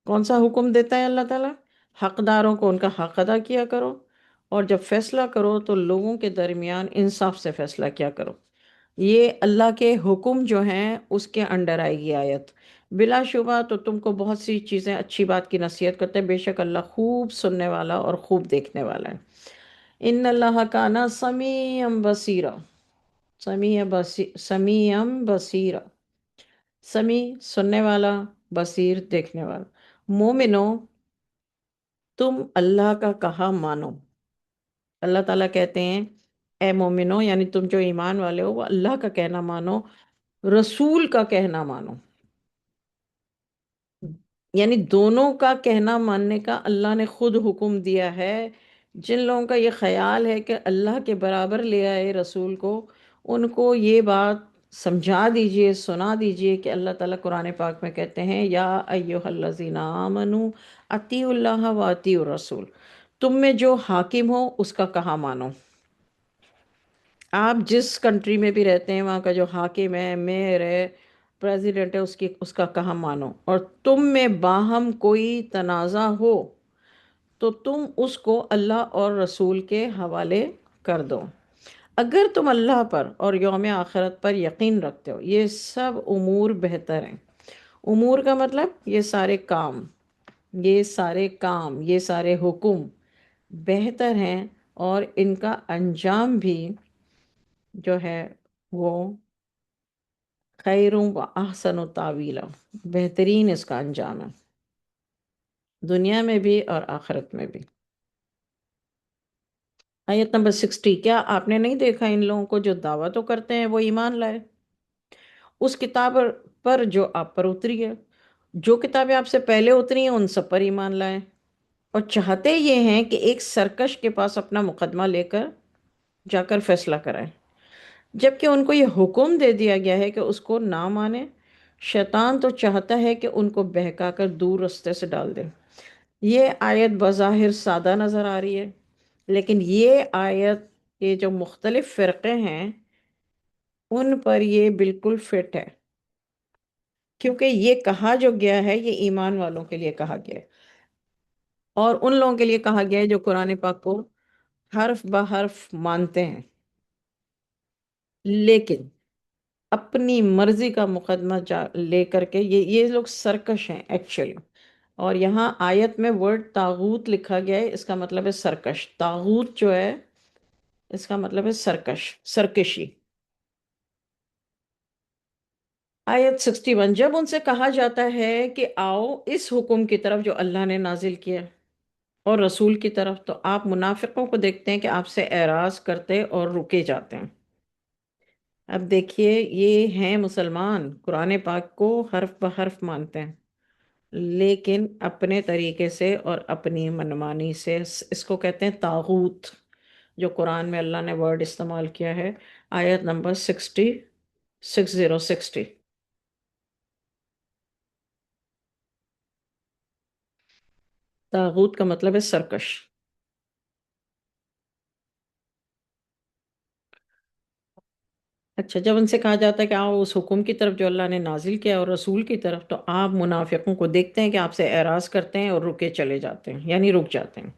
کون سا حکم دیتا ہے اللہ تعالیٰ؟ حقداروں کو ان کا حق ادا کیا کرو، اور جب فیصلہ کرو تو لوگوں کے درمیان انصاف سے فیصلہ کیا کرو۔ یہ اللہ کے حکم جو ہیں اس کے انڈر آئے گی آیت۔ بلا شبہ تو تم کو بہت سی چیزیں اچھی بات کی نصیحت کرتے ہیں، بے شک اللہ خوب سننے والا اور خوب دیکھنے والا ہے۔ ان اللہ کانا سمیعم بصیرا، سمیعم بصیرا، سمیع سننے والا، بصیر دیکھنے والا۔ مومنو، تم اللہ کا کہا مانو۔ اللہ تعالیٰ کہتے ہیں اے مومنو، یعنی تم جو ایمان والے ہو وہ اللہ کا کہنا مانو، رسول کا کہنا مانو۔ یعنی دونوں کا کہنا ماننے کا اللہ نے خود حکم دیا ہے۔ جن لوگوں کا یہ خیال ہے کہ اللہ کے برابر لے آئے رسول کو، ان کو یہ بات سمجھا دیجئے، سنا دیجئے کہ اللہ تعالیٰ قرآن پاک میں کہتے ہیں یا ایہا الذین آمنوا اطیعوا اللہ و اطیعوا الرسول، تم میں جو حاکم ہو اس کا کہا مانو۔ آپ جس کنٹری میں بھی رہتے ہیں وہاں کا جو حاکم ہے، میئر ہے، پریزیڈنٹ ہے، اس کا کہا مانو۔ اور تم میں باہم کوئی تنازع ہو تو تم اس کو اللہ اور رسول کے حوالے کر دو۔ اگر تم اللہ پر اور یوم آخرت پر یقین رکھتے ہو، یہ سب امور بہتر ہیں۔ امور کا مطلب یہ سارے کام، یہ سارے کام، یہ سارے حکم بہتر ہیں، اور ان کا انجام بھی جو ہے وہ خیر و احسن و تعویلا، بہترین اس کا انجام ہے، دنیا میں بھی اور آخرت میں بھی۔ آیت نمبر 60، کیا آپ نے نہیں دیکھا ان لوگوں کو جو دعویٰ تو کرتے ہیں وہ ایمان لائے اس کتاب پر جو آپ پر اتری ہے؟ جو کتابیں آپ سے پہلے اتری ہیں ان سب پر ایمان لائے، اور چاہتے یہ ہیں کہ ایک سرکش کے پاس اپنا مقدمہ لے کر جا کر فیصلہ کرائیں، جبکہ ان کو یہ حکم دے دیا گیا ہے کہ اس کو نہ مانیں۔ شیطان تو چاہتا ہے کہ ان کو بہکا کر دور رستے سے ڈال دے۔ یہ آیت بظاہر سادہ نظر آ رہی ہے، لیکن یہ آیت، یہ جو مختلف فرقے ہیں ان پر یہ بالکل فٹ ہے، کیونکہ یہ کہا جو گیا ہے یہ ایمان والوں کے لیے کہا گیا ہے، اور ان لوگوں کے لیے کہا گیا ہے جو قرآن پاک کو حرف بہ حرف مانتے ہیں، لیکن اپنی مرضی کا مقدمہ لے کر کے یہ لوگ سرکش ہیں ایکچولی۔ اور یہاں آیت میں ورڈ طاغوت لکھا گیا ہے، اس کا مطلب ہے سرکش۔ طاغوت جو ہے اس کا مطلب ہے سرکش، سرکشی۔ آیت 61، جب ان سے کہا جاتا ہے کہ آؤ اس حکم کی طرف جو اللہ نے نازل کیا اور رسول کی طرف، تو آپ منافقوں کو دیکھتے ہیں کہ آپ سے اعراض کرتے اور رکے جاتے ہیں۔ اب دیکھیے، یہ ہیں مسلمان، قرآن پاک کو حرف بہ حرف مانتے ہیں، لیکن اپنے طریقے سے اور اپنی منمانی سے، اس کو کہتے ہیں طاغوت، جو قرآن میں اللہ نے ورڈ استعمال کیا ہے۔ آیت نمبر 60، طاغوت کا مطلب ہے سرکش۔ اچھا، جب ان سے کہا جاتا ہے کہ آؤ اس حکم کی طرف جو اللہ نے نازل کیا اور رسول کی طرف، تو آپ منافقوں کو دیکھتے ہیں کہ آپ سے اعراض کرتے ہیں اور رکے چلے جاتے ہیں، یعنی رک جاتے ہیں۔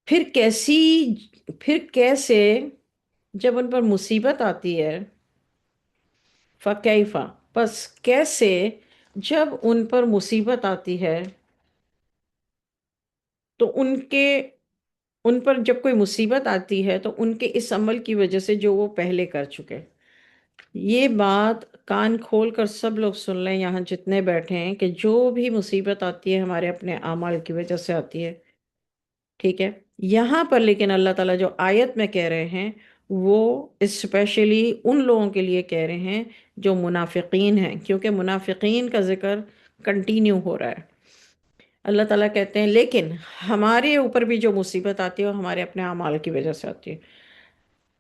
پھر کیسے جب ان پر مصیبت آتی ہے، فَكَيْفَ، پس کیسے جب ان پر مصیبت آتی ہے تو ان پر جب کوئی مصیبت آتی ہے تو ان کے اس عمل کی وجہ سے جو وہ پہلے کر چکے۔ یہ بات کان کھول کر سب لوگ سن لیں یہاں جتنے بیٹھے ہیں، کہ جو بھی مصیبت آتی ہے ہمارے اپنے اعمال کی وجہ سے آتی ہے، ٹھیک ہے؟ یہاں پر لیکن اللہ تعالیٰ جو آیت میں کہہ رہے ہیں وہ اسپیشلی ان لوگوں کے لیے کہہ رہے ہیں جو منافقین ہیں، کیونکہ منافقین کا ذکر کنٹینیو ہو رہا ہے۔ اللہ تعالیٰ کہتے ہیں لیکن ہمارے اوپر بھی جو مصیبت آتی ہے وہ ہمارے اپنے اعمال کی وجہ سے آتی ہے۔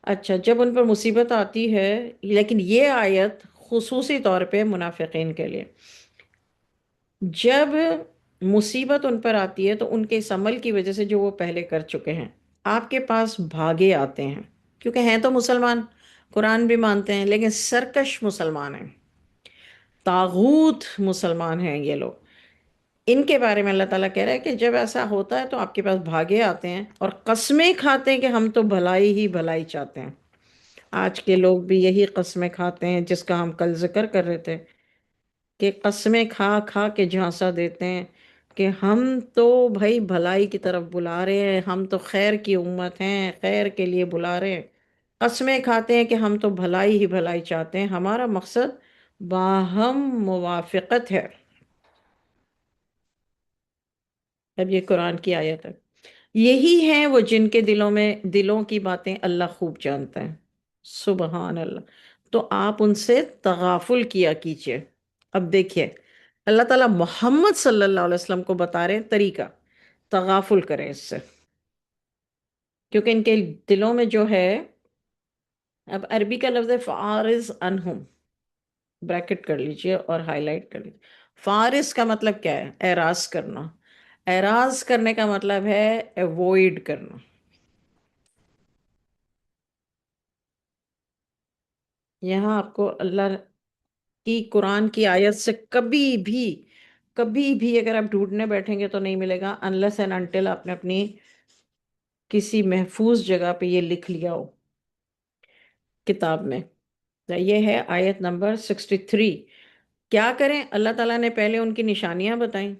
اچھا، جب ان پر مصیبت آتی ہے، لیکن یہ آیت خصوصی طور پہ منافقین کے لیے، جب مصیبت ان پر آتی ہے تو ان کے اس عمل کی وجہ سے جو وہ پہلے کر چکے ہیں، آپ کے پاس بھاگے آتے ہیں، کیونکہ ہیں تو مسلمان، قرآن بھی مانتے ہیں، لیکن سرکش مسلمان ہیں، طاغوت مسلمان ہیں یہ لوگ. ان کے بارے میں اللہ تعالیٰ کہہ رہا ہے کہ جب ایسا ہوتا ہے تو آپ کے پاس بھاگے آتے ہیں اور قسمیں کھاتے ہیں کہ ہم تو بھلائی ہی بھلائی چاہتے ہیں. آج کے لوگ بھی یہی قسمیں کھاتے ہیں جس کا ہم کل ذکر کر رہے تھے، کہ قسمیں کھا کھا کے جھانسا دیتے ہیں کہ ہم تو بھائی بھلائی کی طرف بلا رہے ہیں، ہم تو خیر کی امت ہیں، خیر کے لیے بلا رہے ہیں. قسمیں کھاتے ہیں کہ ہم تو بھلائی ہی بھلائی چاہتے ہیں، ہمارا مقصد باہم موافقت ہے. اب یہ قرآن کی آیت ہے. یہی ہیں وہ جن کے دلوں کی باتیں اللہ خوب جانتا ہے. سبحان اللہ. تو آپ ان سے تغافل کیا کیجئے. اب دیکھیے، اللہ تعالیٰ محمد صلی اللہ علیہ وسلم کو بتا رہے ہیں طریقہ، تغافل کریں اس سے، کیونکہ ان کے دلوں میں جو ہے. اب عربی کا لفظ ہے فارض انہم، بریکٹ کر لیجئے اور ہائی لائٹ کر لیجئے. فارض کا مطلب کیا ہے؟ اعراض کرنا. اعراض کرنے کا مطلب ہے ایوائڈ کرنا. یہاں آپ کو اللہ کی قرآن کی آیت سے کبھی بھی اگر آپ ڈھونڈنے بیٹھیں گے تو نہیں ملے گا، unless and until آپ نے اپنی کسی محفوظ جگہ پہ یہ لکھ لیا ہو کتاب میں. تو یہ ہے آیت نمبر 63. کیا کریں؟ اللہ تعالیٰ نے پہلے ان کی نشانیاں بتائیں،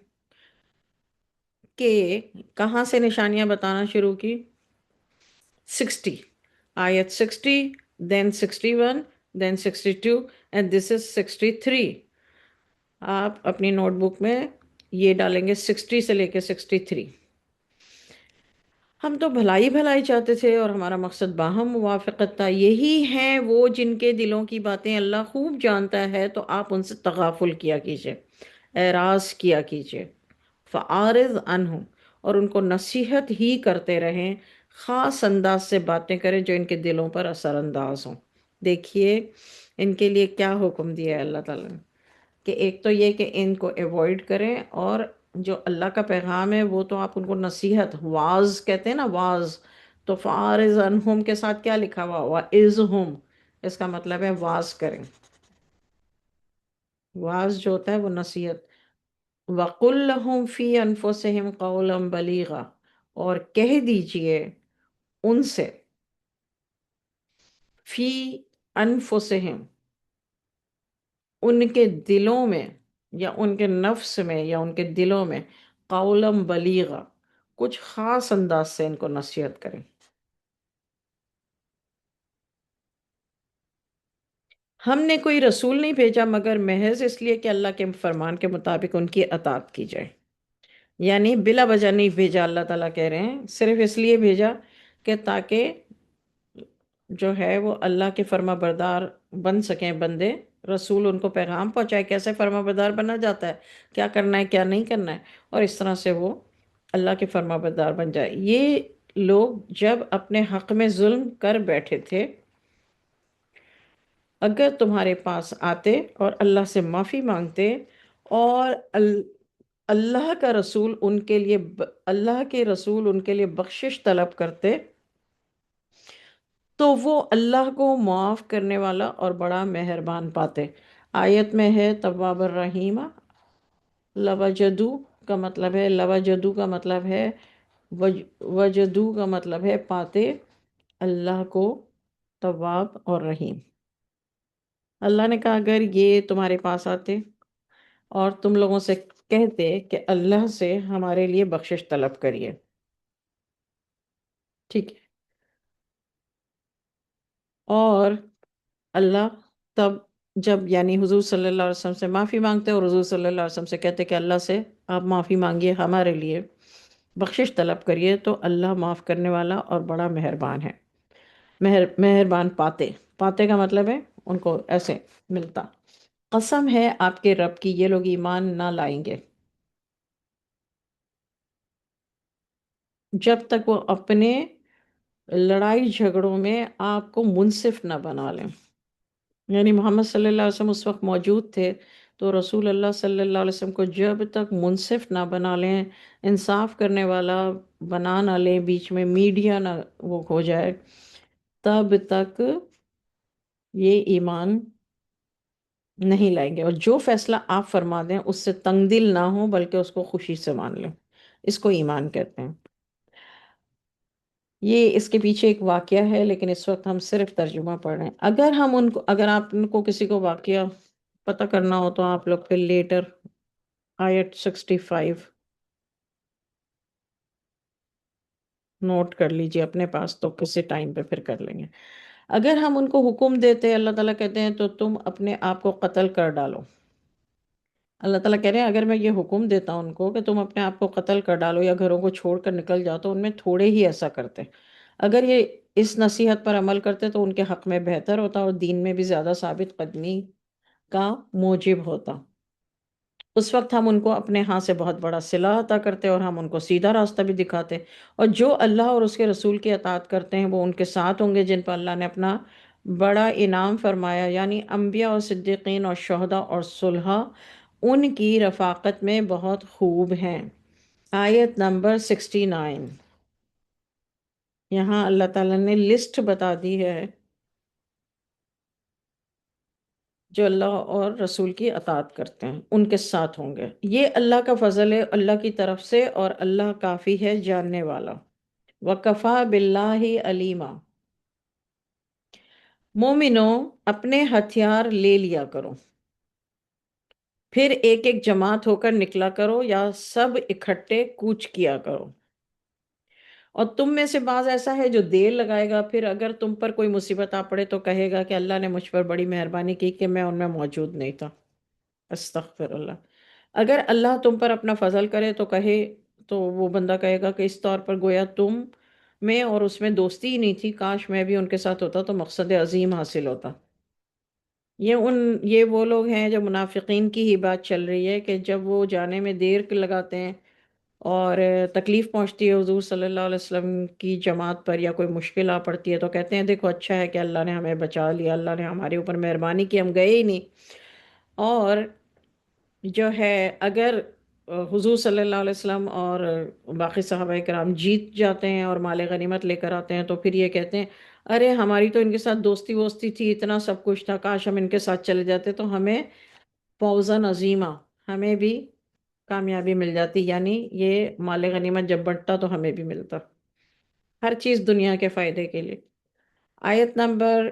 کہ کہاں سے نشانیاں بتانا شروع کی؟ 60. آیت 60، then 61، then 62، and this is 63. آپ اپنی نوٹ بک میں یہ ڈالیں گے 60 سے لے کے 63. ہم تو بھلائی بھلائی چاہتے تھے اور ہمارا مقصد باہم موافقت تھا. یہی ہیں وہ جن کے دلوں کی باتیں اللہ خوب جانتا ہے، تو آپ ان سے تغافل کیا کیجئے، اعراض کیا کیجئے. فعارض عنہم، اور ان کو نصیحت ہی کرتے رہیں، خاص انداز سے باتیں کریں جو ان کے دلوں پر اثر انداز ہوں. دیکھیے ان کے لیے کیا حکم دیا ہے اللہ تعالیٰ نے، کہ ایک تو یہ کہ ان کو ایوائڈ کریں، اور جو اللہ کا پیغام ہے وہ تو آپ ان کو نصیحت، واز کہتے ہیں نا، واز. تو فارض عنہم کے ساتھ کیا لکھا ہوا؟ وَإِذْهُمْ، اس کا مطلب ہے واز کریں. واز جو ہوتا ہے وہ نصیحت. وَقُلْ لَهُمْ فِي أَنفُسِهِمْ قَوْلًا بَلِيغًا، اور کہہ دیجئے ان سے، فی انفسہم، ان کے دلوں میں، یا ان کے نفس میں، یا ان کے دلوں میں، قولم بلیغا، کچھ خاص انداز سے ان کو نصیحت کریں. ہم نے کوئی رسول نہیں بھیجا مگر محض اس لیے کہ اللہ کے فرمان کے مطابق ان کی اطاعت کی جائے. یعنی بلا وجہ نہیں بھیجا، اللہ تعالیٰ کہہ رہے ہیں صرف اس لیے بھیجا کہ تاکہ جو ہے وہ اللہ کے فرما بردار بن سکیں بندے. رسول ان کو پیغام پہنچائے کیسے فرما بردار بنا جاتا ہے، کیا کرنا ہے کیا نہیں کرنا ہے، اور اس طرح سے وہ اللہ کے فرما بردار بن جائے. یہ لوگ جب اپنے حق میں ظلم کر بیٹھے تھے، اگر تمہارے پاس آتے اور اللہ سے معافی مانگتے، اور اللہ کا رسول ان کے لیے اللہ کے رسول ان کے لیے بخشش طلب کرتے، تو وہ اللہ کو معاف کرنے والا اور بڑا مہربان پاتے. آیت میں ہے تواب الرحیم. لوجدو کا مطلب ہے، لوجدو کا مطلب ہے، وجدو کا مطلب ہے پاتے اللہ کو تواب اور رحیم. اللہ نے کہا اگر یہ تمہارے پاس آتے اور تم لوگوں سے کہتے کہ اللہ سے ہمارے لیے بخشش طلب کریے، ٹھیک ہے، اور اللہ تب جب یعنی حضور صلی اللہ علیہ وسلم سے معافی مانگتے اور حضور صلی اللہ علیہ وسلم سے کہتے کہ اللہ سے آپ معافی مانگیے، ہمارے لیے بخشش طلب کریے، تو اللہ معاف کرنے والا اور بڑا مہربان ہے. مہربان پاتے، پاتے کا مطلب ہے ان کو ایسے ملتا. قسم ہے آپ کے رب کی، یہ لوگ ایمان نہ لائیں گے جب تک وہ اپنے لڑائی جھگڑوں میں آپ کو منصف نہ بنا لیں. یعنی محمد صلی اللہ علیہ وسلم اس وقت موجود تھے، تو رسول اللہ صلی اللہ علیہ وسلم کو جب تک منصف نہ بنا لیں، انصاف کرنے والا بنا نہ لیں، بیچ میں میڈیا نہ وہ ہو جائے، تب تک یہ ایمان نہیں لائیں گے. اور جو فیصلہ آپ فرما دیں اس سے تنگ دل نہ ہو، بلکہ اس کو خوشی سے مان لیں. اس کو ایمان کہتے ہیں. یہ اس کے پیچھے ایک واقعہ ہے، لیکن اس وقت ہم صرف ترجمہ پڑھ رہے ہیں. اگر آپ ان کو کسی کو واقعہ پتہ کرنا ہو تو آپ لوگ پھر لیٹر آیت 65 نوٹ کر لیجئے اپنے پاس، تو کسی ٹائم پہ پھر کر لیں گے. اگر ہم ان کو حکم دیتے، اللہ تعالیٰ کہتے ہیں، تو تم اپنے آپ کو قتل کر ڈالو. اللہ تعالیٰ کہہ رہے ہیں اگر میں یہ حکم دیتا ان کو کہ تم اپنے آپ کو قتل کر ڈالو یا گھروں کو چھوڑ کر نکل جاؤ، تو ان میں تھوڑے ہی ایسا کرتے. اگر یہ اس نصیحت پر عمل کرتے تو ان کے حق میں بہتر ہوتا اور دین میں بھی زیادہ ثابت قدمی کا موجب ہوتا. اس وقت ہم ان کو اپنے ہاں سے بہت بڑا صلہ عطا کرتے اور ہم ان کو سیدھا راستہ بھی دکھاتے. اور جو اللہ اور اس کے رسول کی اطاعت کرتے ہیں وہ ان کے ساتھ ہوں گے جن پر اللہ نے اپنا بڑا انعام فرمایا، یعنی انبیاء اور صدیقین اور شہداء اور صلحاء ان کی رفاقت میں بہت خوب ہیں. آیت نمبر 69. یہاں اللہ تعالیٰ نے لسٹ بتا دی ہے جو اللہ اور رسول کی اطاعت کرتے ہیں ان کے ساتھ ہوں گے. یہ اللہ کا فضل ہے اللہ کی طرف سے، اور اللہ کافی ہے جاننے والا. وَكَفَى بِاللَّهِ عَلِيمًا. مومنوں اپنے ہتھیار لے لیا کرو، پھر ایک ایک جماعت ہو کر نکلا کرو یا سب اکٹھے کوچ کیا کرو. اور تم میں سے بعض ایسا ہے جو دیر لگائے گا، پھر اگر تم پر کوئی مصیبت آ پڑے تو کہے گا کہ اللہ نے مجھ پر بڑی مہربانی کی کہ میں ان میں موجود نہیں تھا. استغفر اللہ. اگر اللہ تم پر اپنا فضل کرے تو تو وہ بندہ کہے گا کہ اس طور پر گویا تم میں اور اس میں دوستی ہی نہیں تھی، کاش میں بھی ان کے ساتھ ہوتا تو مقصد عظیم حاصل ہوتا. یہ وہ لوگ ہیں جو منافقین کی ہی بات چل رہی ہے کہ جب وہ جانے میں دیر لگاتے ہیں اور تکلیف پہنچتی ہے حضور صلی اللہ علیہ وسلم کی جماعت پر، یا کوئی مشکل آ پڑتی ہے، تو کہتے ہیں دیکھو اچھا ہے کہ اللہ نے ہمیں بچا لیا، اللہ نے ہمارے اوپر مہربانی کی، ہم گئے ہی نہیں. اور جو ہے اگر حضور صلی اللہ علیہ وسلم اور باقی صحابہ کرام جیت جاتے ہیں اور مال غنیمت لے کر آتے ہیں تو پھر یہ کہتے ہیں ارے ہماری تو ان کے ساتھ دوستی ووستی تھی، اتنا سب کچھ تھا، کاش ہم ان کے ساتھ چلے جاتے تو ہمیں فوزاً عظیمہ، ہمیں بھی کامیابی مل جاتی. یعنی یہ مال غنیمت جب بنٹتا تو ہمیں بھی ملتا، ہر چیز دنیا کے فائدے کے لیے. آیت نمبر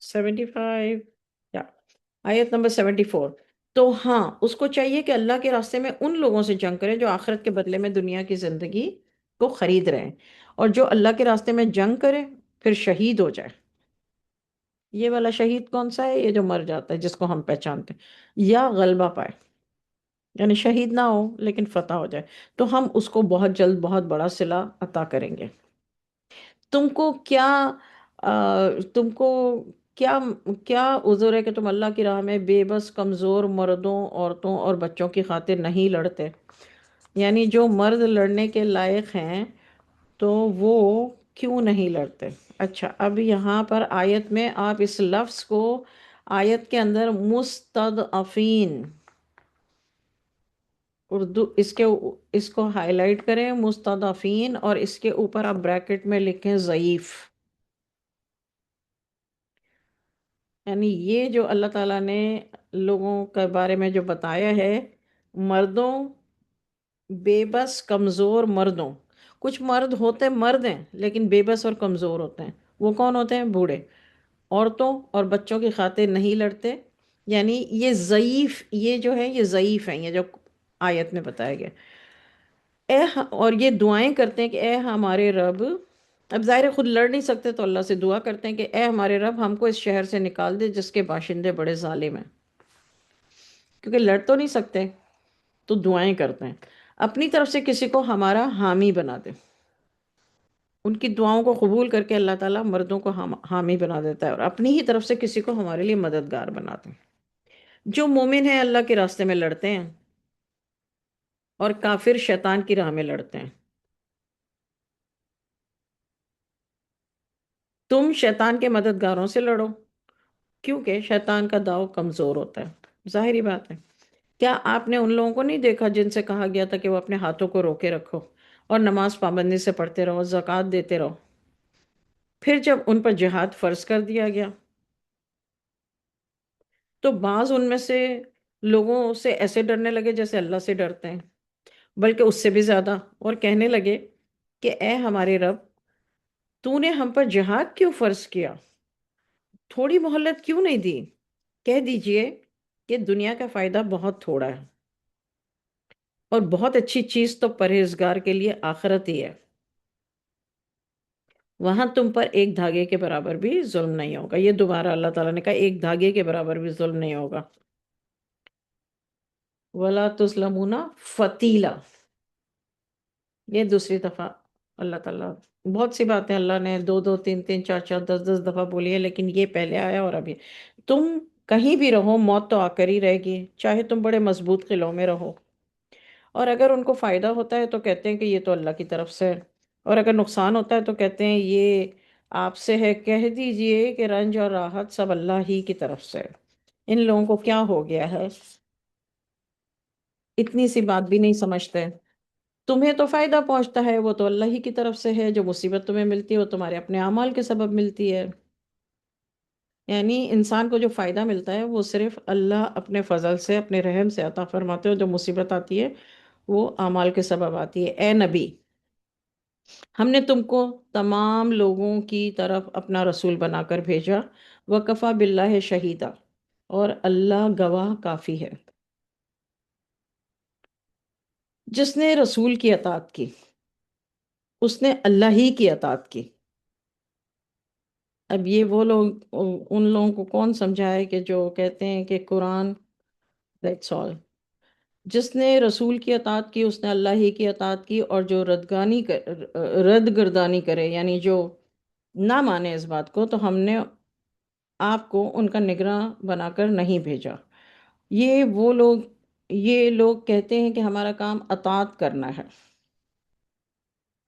75 یا آیت نمبر 74. تو ہاں اس کو چاہیے کہ اللہ کے راستے میں ان لوگوں سے جنگ کرے جو آخرت کے بدلے میں دنیا کی زندگی کو خرید رہے ہیں، اور جو اللہ کے راستے میں جنگ کرے پھر شہید ہو جائے. یہ والا شہید کون سا ہے؟ یہ جو مر جاتا ہے جس کو ہم پہچانتے ہیں، یا غلبہ پائے، یعنی شہید نہ ہو لیکن فتح ہو جائے، تو ہم اس کو بہت جلد بہت بڑا صلہ عطا کریں گے. تم کو کیا تم کو کیا کیا عذر ہے کہ تم اللہ کی راہ میں بے بس کمزور مردوں، عورتوں اور بچوں کی خاطر نہیں لڑتے؟ یعنی جو مرد لڑنے کے لائق ہیں تو وہ کیوں نہیں لڑتے؟ اچھا، اب یہاں پر آیت میں آپ اس لفظ کو آیت کے اندر مستضعفین، اردو اس کو ہائی لائٹ کریں، مستضعفین، اور اس کے اوپر آپ بریکٹ میں لکھیں ضعیف. یعنی یہ جو اللہ تعالیٰ نے لوگوں کے بارے میں جو بتایا ہے، مردوں، بے بس کمزور مردوں. کچھ مرد ہوتے مرد ہیں لیکن بے بس اور کمزور ہوتے ہیں. وہ کون ہوتے ہیں؟ بوڑھے. عورتوں اور بچوں کی خاطر نہیں لڑتے. یعنی یہ ضعیف، یہ جو ہے یہ ضعیف ہیں، یہ جو آیت میں بتایا گیا. اور یہ دعائیں کرتے ہیں کہ اے ہمارے رب، اب ظاہر ہے خود لڑ نہیں سکتے تو اللہ سے دعا کرتے ہیں کہ اے ہمارے رب ہم کو اس شہر سے نکال دے جس کے باشندے بڑے ظالم ہیں. کیونکہ لڑ تو نہیں سکتے تو دعائیں کرتے ہیں اپنی طرف سے کسی کو ہمارا حامی بنا دے. ان کی دعاؤں کو قبول کر کے اللہ تعالیٰ مردوں کو حامی بنا دیتا ہے اور اپنی ہی طرف سے کسی کو ہمارے لیے مددگار بناتے ہیں. جو مومن ہیں اللہ کے راستے میں لڑتے ہیں اور کافر شیطان کی راہ میں لڑتے ہیں. تم شیطان کے مددگاروں سے لڑو، کیونکہ شیطان کا داؤ کمزور ہوتا ہے. ظاہری بات ہے. کیا آپ نے ان لوگوں کو نہیں دیکھا جن سے کہا گیا تھا کہ وہ اپنے ہاتھوں کو روکے رکھو اور نماز پابندی سے پڑھتے رہو، زکوٰۃ دیتے رہو؟ پھر جب ان پر جہاد فرض کر دیا گیا تو بعض ان میں سے لوگوں سے ایسے ڈرنے لگے جیسے اللہ سے ڈرتے ہیں، بلکہ اس سے بھی زیادہ، اور کہنے لگے کہ اے ہمارے رب، تو نے ہم پر جہاد کیوں فرض کیا؟ تھوڑی مہلت کیوں نہیں دی؟ کہہ دیجئے کہ دنیا کا فائدہ بہت تھوڑا ہے، اور بہت اچھی چیز تو پرہیزگار کے لیے آخرت ہی ہے. وہاں تم پر ایک دھاگے کے برابر بھی ظلم نہیں ہوگا. یہ دوبارہ اللہ تعالیٰ نے کہا ایک دھاگے کے برابر بھی ظلم نہیں ہوگا. وَلَا تُظْلَمُونَ فَتِيلًا. یہ دوسری دفعہ اللہ تعالیٰ، بہت سی باتیں اللہ نے دو دو تین تین چار چار دس دس دفعہ بولی ہے، لیکن یہ پہلے آیا اور ابھی. تم کہیں بھی رہو موت تو آ کر ہی رہے گی، چاہے تم بڑے مضبوط قلعوں میں رہو. اور اگر ان کو فائدہ ہوتا ہے تو کہتے ہیں کہ یہ تو اللہ کی طرف سے ہے، اور اگر نقصان ہوتا ہے تو کہتے ہیں یہ آپ سے ہے. کہہ دیجئے کہ رنج اور راحت سب اللہ ہی کی طرف سے ہے. ان لوگوں کو کیا ہو گیا ہے، اتنی سی بات بھی نہیں سمجھتے. تمہیں تو فائدہ پہنچتا ہے وہ تو اللہ ہی کی طرف سے ہے، جو مصیبت تمہیں ملتی ہے وہ تمہارے اپنے اعمال کے سبب ملتی ہے. یعنی انسان کو جو فائدہ ملتا ہے وہ صرف اللہ اپنے فضل سے، اپنے رحم سے عطا فرماتے ہو. جو مصیبت آتی ہے وہ اعمال کے سبب آتی ہے. اے نبی، ہم نے تم کو تمام لوگوں کی طرف اپنا رسول بنا کر بھیجا. وَكَفَى بِاللَّهِ شَهِيدًا. اور اللہ گواہ کافی ہے. جس نے رسول کی اطاعت کی اس نے اللہ ہی کی اطاعت کی. اب یہ وہ لوگ، ان لوگوں کو کون سمجھائے کہ جو کہتے ہیں کہ قرآن دیٹس آل. جس نے رسول کی اطاعت کی اس نے اللہ ہی کی اطاعت کی، اور جو رد گردانی کرے، یعنی جو نہ مانے اس بات کو، تو ہم نے آپ کو ان کا نگراں بنا کر نہیں بھیجا. یہ لوگ کہتے ہیں کہ ہمارا کام اطاعت کرنا ہے.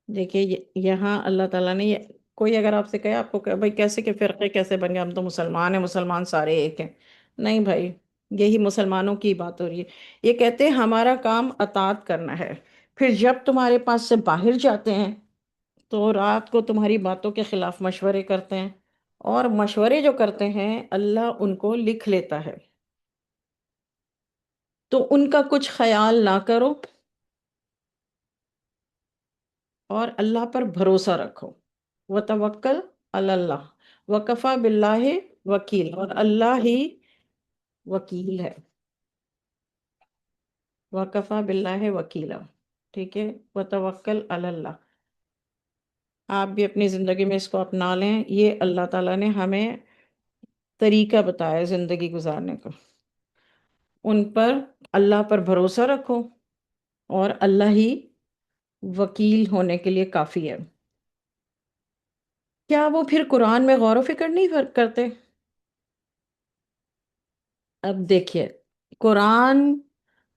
دیکھیے یہاں اللہ تعالیٰ نے کوئی اگر آپ سے کہے آپ کو کہ بھائی کیسے کہ فرقے کیسے بن گئے، ہم تو مسلمان ہیں، مسلمان سارے ایک ہیں. نہیں بھائی، یہی مسلمانوں کی بات ہو رہی ہے. یہ کہتے ہیں ہمارا کام اطاعت کرنا ہے. پھر جب تمہارے پاس سے باہر جاتے ہیں تو رات کو تمہاری باتوں کے خلاف مشورے کرتے ہیں، اور مشورے جو کرتے ہیں اللہ ان کو لکھ لیتا ہے. تو ان کا کچھ خیال نہ کرو اور اللہ پر بھروسہ رکھو. وتوکل علی اللہ وکفا باللہ وکیل. اور اللہ ہی وکیل ہے. وکفا باللہ وکیلا. ٹھیک ہے. وتوکل علی اللہ. آپ بھی اپنی زندگی میں اس کو اپنا لیں. یہ اللہ تعالیٰ نے ہمیں طریقہ بتایا زندگی گزارنے کا. ان پر، اللہ پر بھروسہ رکھو، اور اللہ ہی وکیل ہونے کے لیے کافی ہے. کیا وہ پھر قرآن میں غور و فکر نہیں کرتے؟ اب دیکھیے، قرآن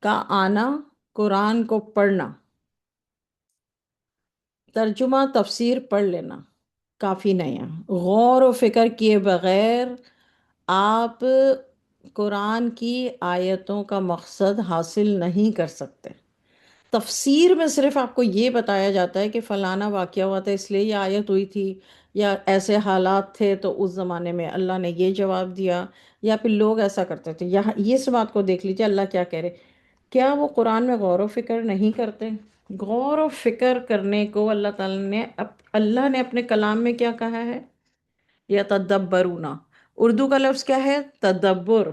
کا آنا، قرآن کو پڑھنا، ترجمہ تفسیر پڑھ لینا کافی نہیں ہے. غور و فکر کیے بغیر آپ قرآن کی آیتوں کا مقصد حاصل نہیں کر سکتے. تفسیر میں صرف آپ کو یہ بتایا جاتا ہے کہ فلانا واقعہ ہوا تھا اس لیے یہ آیت ہوئی تھی، یا ایسے حالات تھے تو اس زمانے میں اللہ نے یہ جواب دیا، یا پھر لوگ ایسا کرتے تھے. یہاں اس بات کو دیکھ لیجیے اللہ کیا کہہ رہے. کیا وہ قرآن میں غور و فکر نہیں کرتے؟ غور و فکر کرنے کو اللہ تعالیٰ نے اللہ نے اپنے کلام میں کیا کہا ہے؟ یا تدبرونا. اردو کا لفظ کیا ہے؟ تدبر.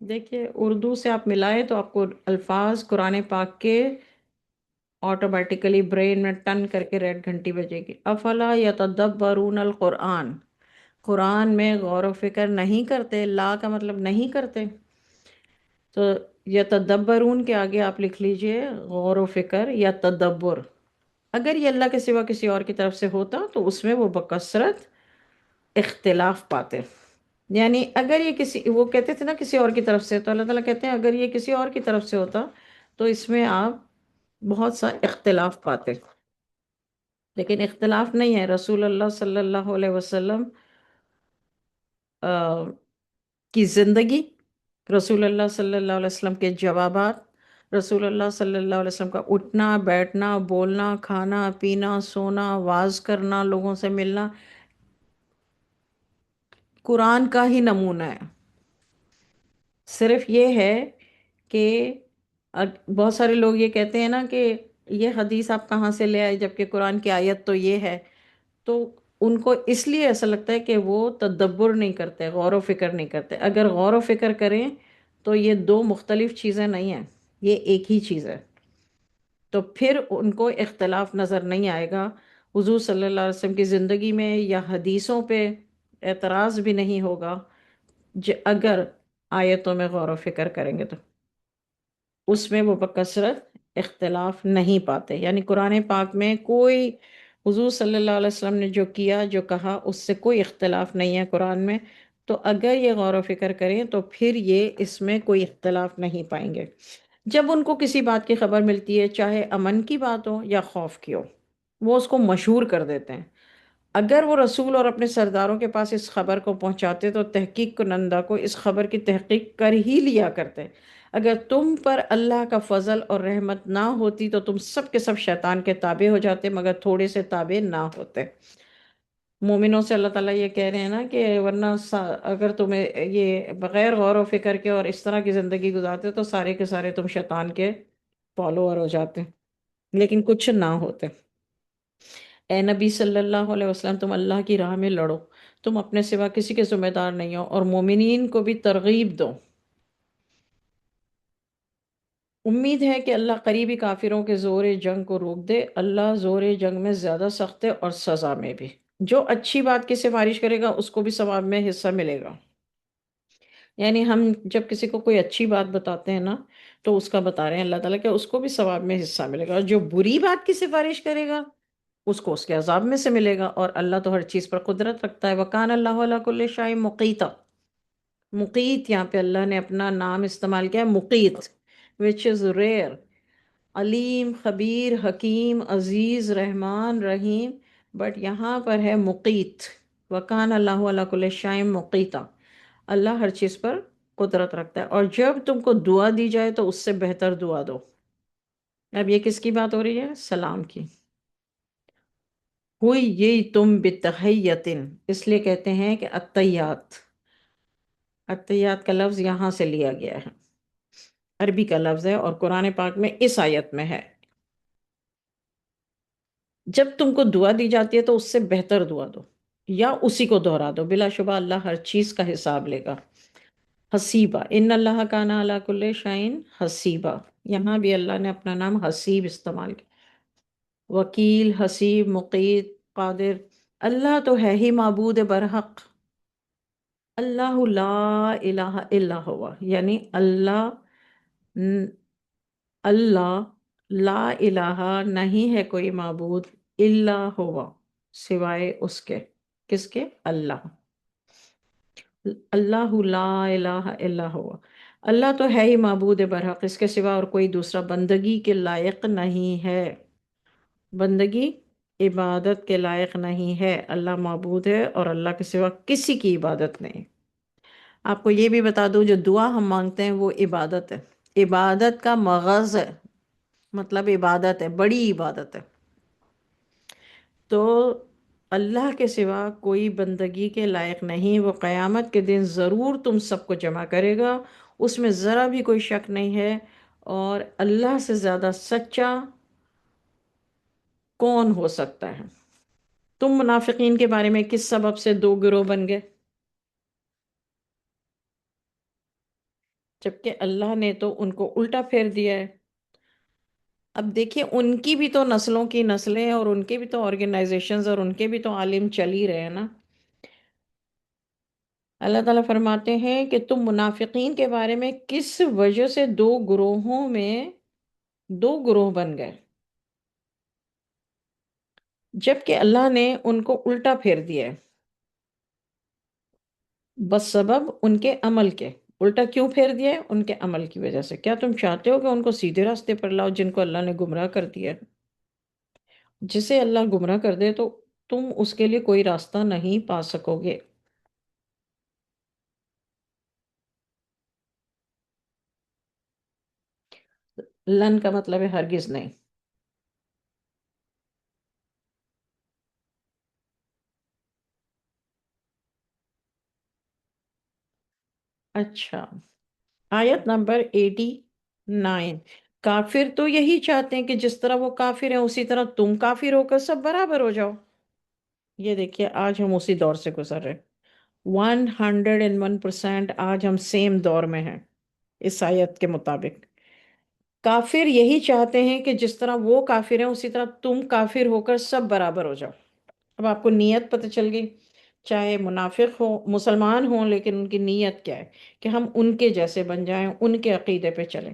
دیکھیے اردو سے آپ ملائے تو آپ کو الفاظ قرآن پاک کے آٹومیٹیکلی برین میں ٹن کر کے ریڈ گھنٹی بجے گی. افلا یتدبرون القرآن. قرآن میں غور و فکر نہیں کرتے. لا کا مطلب نہیں کرتے. تو یتدبرون کے آگے آپ لکھ لیجئے غور و فکر یا تدبر. اگر یہ اللہ کے سوا کسی اور کی طرف سے ہوتا تو اس میں وہ بکثرت اختلاف پاتے. یعنی اگر یہ وہ کہتے تھے نا کسی اور کی طرف سے، تو اللہ تعالیٰ کہتے ہیں اگر یہ کسی اور کی طرف سے ہوتا تو اس میں آپ بہت سا اختلاف پاتے، لیکن اختلاف نہیں ہے۔ رسول اللہ صلی اللہ علیہ وسلم کی زندگی، رسول اللہ صلی اللہ علیہ وسلم کے جوابات، رسول اللہ صلی اللہ علیہ وسلم کا اٹھنا بیٹھنا بولنا کھانا پینا سونا واز کرنا لوگوں سے ملنا، قرآن کا ہی نمونہ ہے۔ صرف یہ ہے کہ بہت سارے لوگ یہ کہتے ہیں نا کہ یہ حدیث آپ کہاں سے لے آئے جبکہ قرآن کی آیت تو یہ ہے، تو ان کو اس لیے ایسا لگتا ہے کہ وہ تدبر نہیں کرتے، غور و فکر نہیں کرتے۔ اگر غور و فکر کریں تو یہ دو مختلف چیزیں نہیں ہیں، یہ ایک ہی چیز ہے، تو پھر ان کو اختلاف نظر نہیں آئے گا۔ حضور صلی اللہ علیہ وسلم کی زندگی میں یا حدیثوں پہ اعتراض بھی نہیں ہوگا اگر آیتوں میں غور و فکر کریں گے تو اس میں وہ بکثرت اختلاف نہیں پاتے۔ یعنی قرآن پاک میں کوئی، حضور صلی اللہ علیہ وسلم نے جو کیا جو کہا اس سے کوئی اختلاف نہیں ہے قرآن میں، تو اگر یہ غور و فکر کریں تو پھر یہ اس میں کوئی اختلاف نہیں پائیں گے۔ جب ان کو کسی بات کی خبر ملتی ہے، چاہے امن کی بات ہو یا خوف کی ہو، وہ اس کو مشہور کر دیتے ہیں۔ اگر وہ رسول اور اپنے سرداروں کے پاس اس خبر کو پہنچاتے تو تحقیق کنندہ کو اس خبر کی تحقیق کر ہی لیا کرتے۔ اگر تم پر اللہ کا فضل اور رحمت نہ ہوتی تو تم سب کے سب شیطان کے تابع ہو جاتے، مگر تھوڑے سے تابع نہ ہوتے۔ مومنوں سے اللہ تعالیٰ یہ کہہ رہے ہیں نا کہ ورنہ اگر تمہیں یہ بغیر غور و فکر کے اور اس طرح کی زندگی گزارتے تو سارے کے سارے تم شیطان کے فالوور ہو جاتے، لیکن کچھ نہ ہوتے۔ اے نبی صلی اللہ علیہ وسلم، تم اللہ کی راہ میں لڑو، تم اپنے سوا کسی کے ذمہ دار نہیں ہو، اور مومنین کو بھی ترغیب دو۔ امید ہے کہ اللہ قریبی کافروں کے زور جنگ کو روک دے۔ اللہ زور جنگ میں زیادہ سخت ہے اور سزا میں بھی۔ جو اچھی بات کی سفارش کرے گا اس کو بھی ثواب میں حصہ ملے گا۔ یعنی ہم جب کسی کو کوئی اچھی بات بتاتے ہیں نا تو اس کا بتا رہے ہیں اللہ تعالیٰ کہ اس کو بھی ثواب میں حصہ ملے گا، اور جو بری بات کی سفارش کرے گا اس کو اس کے عذاب میں سے ملے گا، اور اللہ تو ہر چیز پر قدرت رکھتا ہے۔ وَقَانَ اللَّهُ عَلَىٰ كُلِّ شَيْءٍ مُقِيتًا۔ مقیت، یہاں پہ اللہ نے اپنا نام استعمال کیا ہے، مقیت، which is rare۔ علیم خبیر حکیم عزیز رحمان رحیم، بٹ یہاں پر ہے مقیت۔ وَقَانَ اللَّهُ عَلَىٰ كُلِّ شَيْءٍ مُقِيتًا۔ اللہ ہر چیز پر قدرت رکھتا ہے، اور جب تم کو دعا دی جائے تو اس سے بہتر دعا دو۔ اب یہ کس کی بات ہو رہی ہے؟ سلام کی۔ ہوئی یہ تم بتحیتن، اس لیے کہتے ہیں کہ التحیات، التحیات کا لفظ یہاں سے لیا گیا ہے، عربی کا لفظ ہے اور قرآن پاک میں اس آیت میں ہے۔ جب تم کو دعا دی جاتی ہے تو اس سے بہتر دعا دو یا اسی کو دہرا دو، بلا شبہ اللہ ہر چیز کا حساب لے گا۔ حسیبہ، ان اللہ کان علی کل شیء حسیبہ، یہاں بھی اللہ نے اپنا نام حسیب استعمال کیا۔ وکیل، حسیب، مقیت، قادر، اللہ تو ہے ہی معبود برحق۔ اللہ لا الہ الا ہوا، یعنی اللہ، اللہ لا الہ، نہیں ہے کوئی معبود، الا ہوا، سوائے اس کے، کس کے؟ اللہ۔ اللہ لا الہ الا ہوا، اللہ تو ہے ہی معبود برحق، اس کے سوا اور کوئی دوسرا بندگی کے لائق نہیں ہے، بندگی عبادت کے لائق نہیں ہے۔ اللہ معبود ہے اور اللہ کے سوا کسی کی عبادت نہیں۔ آپ کو یہ بھی بتا دوں، جو دعا ہم مانگتے ہیں وہ عبادت ہے، عبادت کا مغز ہے، مطلب عبادت ہے، بڑی عبادت ہے۔ تو اللہ کے سوا کوئی بندگی کے لائق نہیں، وہ قیامت کے دن ضرور تم سب کو جمع کرے گا، اس میں ذرا بھی کوئی شک نہیں ہے۔ اور اللہ سے زیادہ سچا کون ہو سکتا ہے؟ تم منافقین کے بارے میں کس سبب سے دو گروہ بن گئے؟ جبکہ اللہ نے تو ان کو الٹا پھیر دیا ہے۔ اب دیکھیے، ان کی بھی تو نسلوں کی نسلیں، اور ان کے بھی تو آرگنائزیشنز، اور ان کے بھی تو عالم چل ہی رہے ہیں نا۔ اللہ تعالیٰ فرماتے ہیں کہ تم منافقین کے بارے میں کس وجہ سے دو گروہوں میں دو گروہ بن گئے، جبکہ اللہ نے ان کو الٹا پھیر دیا ہے، بس سبب ان کے عمل کے۔ الٹا کیوں پھیر دیا ہے؟ ان کے عمل کی وجہ سے۔ کیا تم چاہتے ہو کہ ان کو سیدھے راستے پر لاؤ جن کو اللہ نے گمراہ کر دیا ہے؟ جسے اللہ گمراہ کر دے تو تم اس کے لیے کوئی راستہ نہیں پا سکو گے۔ لن کا مطلب ہے ہرگز نہیں۔ اچھا، آیت نمبر 89۔ کافر تو یہی چاہتے ہیں کہ جس طرح وہ کافر ہیں اسی طرح تم کافر ہو کر سب برابر ہو جاؤ۔ یہ دیکھیے آج ہم اسی دور سے گزر رہے، 101% آج ہم سیم دور میں ہیں اس آیت کے مطابق۔ کافر یہی چاہتے ہیں کہ جس طرح وہ کافر ہیں اسی طرح تم کافر ہو کر سب برابر ہو جاؤ۔ اب آپ کو نیت پتہ چل گئی، چاہے منافق ہو مسلمان ہوں لیکن ان کی نیت کیا ہے کہ ہم ان کے جیسے بن جائیں، ان کے عقیدے پہ چلیں۔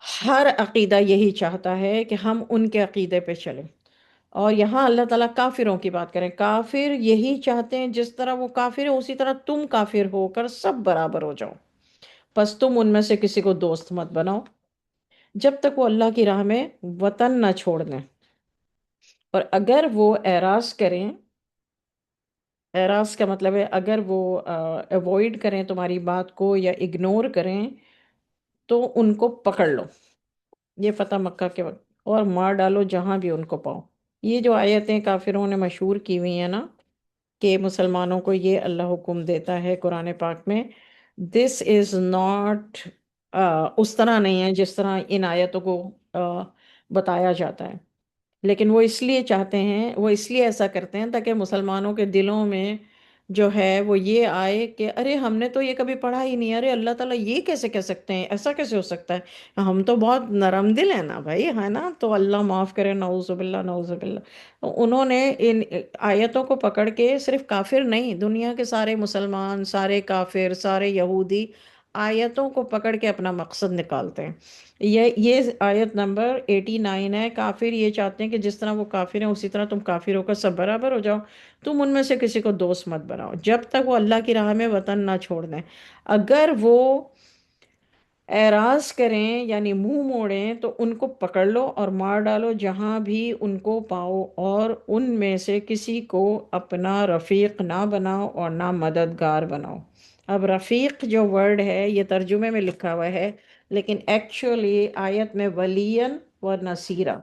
ہر عقیدہ یہی چاہتا ہے کہ ہم ان کے عقیدے پہ چلیں، اور یہاں اللہ تعالیٰ کافروں کی بات کریں۔ کافر یہی چاہتے ہیں جس طرح وہ کافر ہے اسی طرح تم کافر ہو کر سب برابر ہو جاؤ، پس تم ان میں سے کسی کو دوست مت بناؤ جب تک وہ اللہ کی راہ میں وطن نہ چھوڑ دیں، اور اگر وہ اعراض کریں، اعراض کا مطلب ہے اگر وہ ایوائڈ کریں تمہاری بات کو یا اگنور کریں تو ان کو پکڑ لو، یہ فتح مکہ کے وقت، اور مار ڈالو جہاں بھی ان کو پاؤ۔ یہ جو آیتیں کافروں نے مشہور کی ہوئی ہیں نا کہ مسلمانوں کو یہ اللہ حکم دیتا ہے قرآن پاک میں، دس از ناٹ، اس طرح نہیں ہے جس طرح ان آیتوں کو بتایا جاتا ہے، لیکن وہ اس لیے چاہتے ہیں، وہ اس لیے ایسا کرتے ہیں تاکہ مسلمانوں کے دلوں میں جو ہے وہ یہ آئے کہ ارے ہم نے تو یہ کبھی پڑھا ہی نہیں، ارے اللہ تعالیٰ یہ کیسے کہہ سکتے ہیں، ایسا کیسے ہو سکتا ہے، ہم تو بہت نرم دل ہیں نا بھائی، ہے نا، تو اللہ معاف کرے، نعوذ باللہ نعوذ باللہ۔ تو انہوں نے ان آیتوں کو پکڑ کے صرف کافر نہیں، دنیا کے سارے مسلمان، سارے کافر، سارے یہودی آیتوں کو پکڑ کے اپنا مقصد نکالتے ہیں۔ یہ آیت نمبر 89 ہے۔ کافر یہ چاہتے ہیں کہ جس طرح وہ کافر ہیں اسی طرح تم کافر ہو کر سب برابر ہو جاؤ، تم ان میں سے کسی کو دوست مت بناؤ جب تک وہ اللہ کی راہ میں وطن نہ چھوڑ دیں۔ اگر وہ اعراض کریں یعنی منہ موڑیں تو ان کو پکڑ لو اور مار ڈالو جہاں بھی ان کو پاؤ، اور ان میں سے کسی کو اپنا رفیق نہ بناؤ اور نہ مددگار بناؤ۔ اب رفیق جو ورڈ ہے یہ ترجمے میں لکھا ہوا ہے، لیکن ایکچولی آیت میں ولین و نصیرہ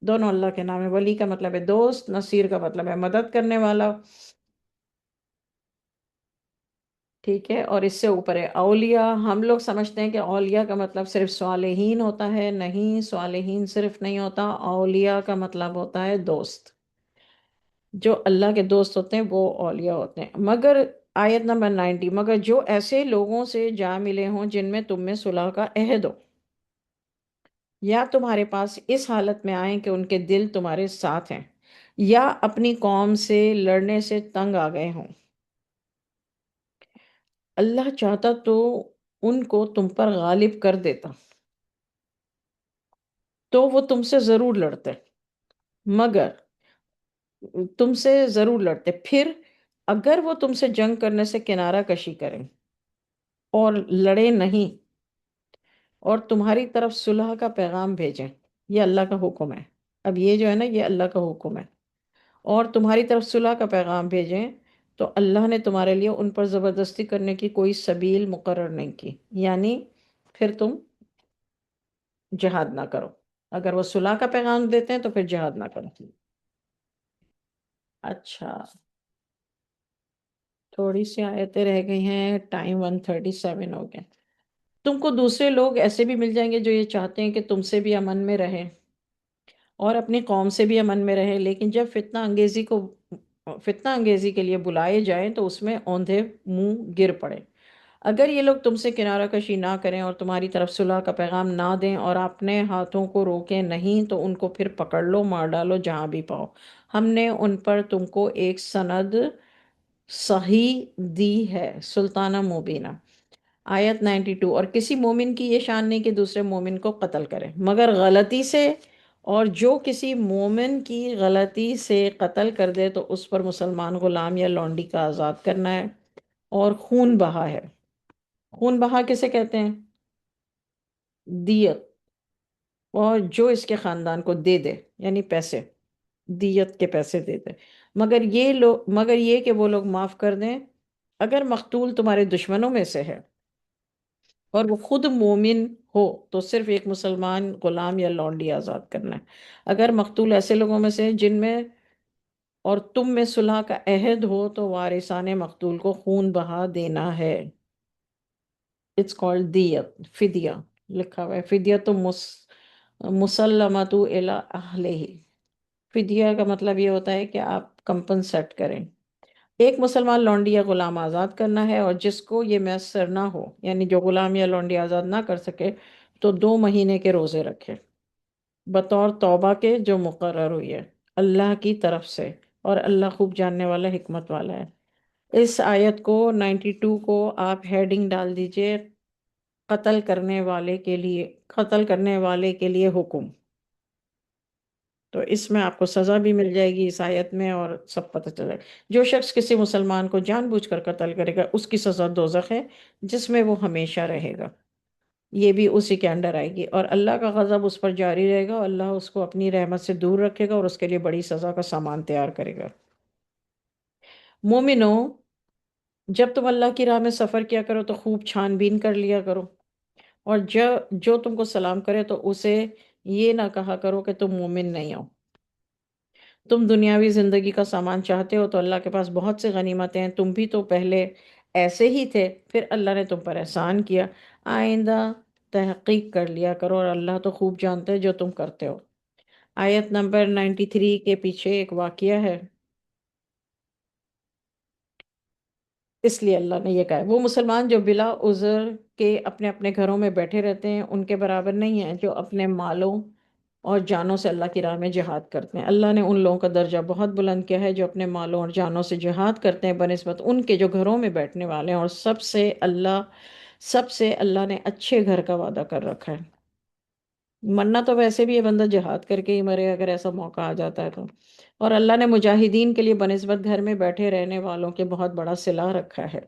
دونوں اللہ کے نام ہے۔ ولی کا مطلب ہے دوست، نصیر کا مطلب ہے مدد کرنے والا، ٹھیک ہے، اور اس سے اوپر ہے اولیاء۔ ہم لوگ سمجھتے ہیں کہ اولیاء کا مطلب صرف صالحین ہوتا ہے، نہیں، صالحین صرف نہیں ہوتا، اولیاء کا مطلب ہوتا ہے دوست، جو اللہ کے دوست ہوتے ہیں وہ اولیاء ہوتے ہیں۔ مگر آیت نمبر 90، مگر جو ایسے لوگوں سے جا ملے ہوں جن میں تم میں صلح کا عہد ہو، یا تمہارے پاس اس حالت میں آئیں کہ ان کے دل تمہارے ساتھ ہیں، یا اپنی قوم سے لڑنے سے تنگ آ گئے ہوں، اللہ چاہتا تو ان کو تم پر غالب کر دیتا، تو وہ تم سے ضرور لڑتے، مگر تم سے ضرور لڑتے، پھر اگر وہ تم سے جنگ کرنے سے کنارہ کشی کریں اور لڑے نہیں اور تمہاری طرف صلح کا پیغام بھیجیں، یہ اللہ کا حکم ہے۔ اب یہ جو ہے نا یہ اللہ کا حکم ہے، اور تمہاری طرف صلح کا پیغام بھیجیں تو اللہ نے تمہارے لیے ان پر زبردستی کرنے کی کوئی سبیل مقرر نہیں کی، یعنی پھر تم جہاد نہ کرو، اگر وہ صلح کا پیغام دیتے ہیں تو پھر جہاد نہ کرو۔ اچھا، تھوڑی سی آیتیں رہ گئی ہیں، ٹائم 137 ہو گیا۔ تم کو دوسرے لوگ ایسے بھی مل جائیں گے جو یہ چاہتے ہیں کہ تم سے بھی امن میں رہیں اور اپنی قوم سے بھی امن میں رہیں، لیکن جب فتنہ انگیزی کے لیے بلائے جائیں تو اس میں اوندھے منہ گر پڑے۔ اگر یہ لوگ تم سے کنارہ کشی نہ کریں اور تمہاری طرف صلح کا پیغام نہ دیں اور اپنے ہاتھوں کو روکیں نہیں تو ان کو پھر پکڑ لو، مار ڈالو جہاں بھی پاؤ۔ ہم نے ان پر تم کو ایک سند صحیح دی ہے، سلطانہ مبینہ۔ آیت 92، اور کسی مومن کی یہ شان نہیں کہ دوسرے مومن کو قتل کرے مگر غلطی سے، اور جو کسی مومن کی غلطی سے قتل کر دے تو اس پر مسلمان غلام یا لونڈی کا آزاد کرنا ہے اور خون بہا ہے۔ خون بہا کسے کہتے ہیں؟ دیت. اور جو اس کے خاندان کو دے دے، یعنی پیسے، دیت کے پیسے دے دے. مگر یہ کہ وہ لوگ معاف کر دیں اگر مقتول تمہارے دشمنوں میں سے ہے اور وہ خود مومن ہو، تو صرف ایک مسلمان غلام یا لونڈی آزاد کرنا ہے. اگر مقتول ایسے لوگوں میں سے ہیں جن میں اور تم میں صلح کا عہد ہو، تو وارثان مقتول کو خون بہا دینا ہے. اٹس کالڈ دیت، فدیہ لکھا ہوا ہے. فدیہ تو مسلمۃ الی اہلہ. فدیہ کا مطلب یہ ہوتا ہے کہ آپ کمپنسیٹ کریں. ایک مسلمان لونڈی یا غلام آزاد کرنا ہے، اور جس کو یہ میسر نہ ہو، یعنی جو غلام یا لونڈی آزاد نہ کر سکے، تو 2 مہینے کے روزے رکھے بطور توبہ کے جو مقرر ہوئی ہے اللہ کی طرف سے، اور اللہ خوب جاننے والا، حکمت والا ہے. اس آیت کو 92 کو آپ ہیڈنگ ڈال دیجئے، قتل کرنے والے کے لیے حکم. تو اس میں آپ کو سزا بھی مل جائے گی اس آیت میں، اور سب پتہ چلے گا. جو شخص کسی مسلمان کو جان بوجھ کر قتل کرے گا، اس کی سزا دوزخ ہے، جس میں وہ ہمیشہ رہے گا. یہ بھی اسی کے انڈر آئے گی، اور اللہ کا غضب اس پر جاری رہے گا، اور اللہ اس کو اپنی رحمت سے دور رکھے گا، اور اس کے لیے بڑی سزا کا سامان تیار کرے گا. مومنو، جب تم اللہ کی راہ میں سفر کیا کرو تو خوب چھان بین کر لیا کرو، اور جو تم کو سلام کرے تو اسے یہ نہ کہا کرو کہ تم مومن نہیں ہو. تم دنیاوی زندگی کا سامان چاہتے ہو تو اللہ کے پاس بہت سے غنیمتیں ہیں. تم بھی تو پہلے ایسے ہی تھے، پھر اللہ نے تم پر احسان کیا. آئندہ تحقیق کر لیا کرو، اور اللہ تو خوب جانتا ہے جو تم کرتے ہو. آیت نمبر 93 کے پیچھے ایک واقعہ ہے، اس لیے اللہ نے یہ کہا ہے. وہ مسلمان جو بلا عذر کے اپنے اپنے گھروں میں بیٹھے رہتے ہیں، ان کے برابر نہیں ہیں جو اپنے مالوں اور جانوں سے اللہ کی راہ میں جہاد کرتے ہیں. اللہ نے ان لوگوں کا درجہ بہت بلند کیا ہے جو اپنے مالوں اور جانوں سے جہاد کرتے ہیں، بنسبت ان کے جو گھروں میں بیٹھنے والے ہیں، اور سب سے اللہ نے اچھے گھر کا وعدہ کر رکھا ہے. مرنا تو ویسے بھی یہ بندہ جہاد کر کے ہی مرے اگر ایسا موقع آ جاتا ہے تو. اور اللہ نے مجاہدین کے لیے بنسبت گھر میں بیٹھے رہنے والوں کے بہت بڑا صلہ رکھا ہے.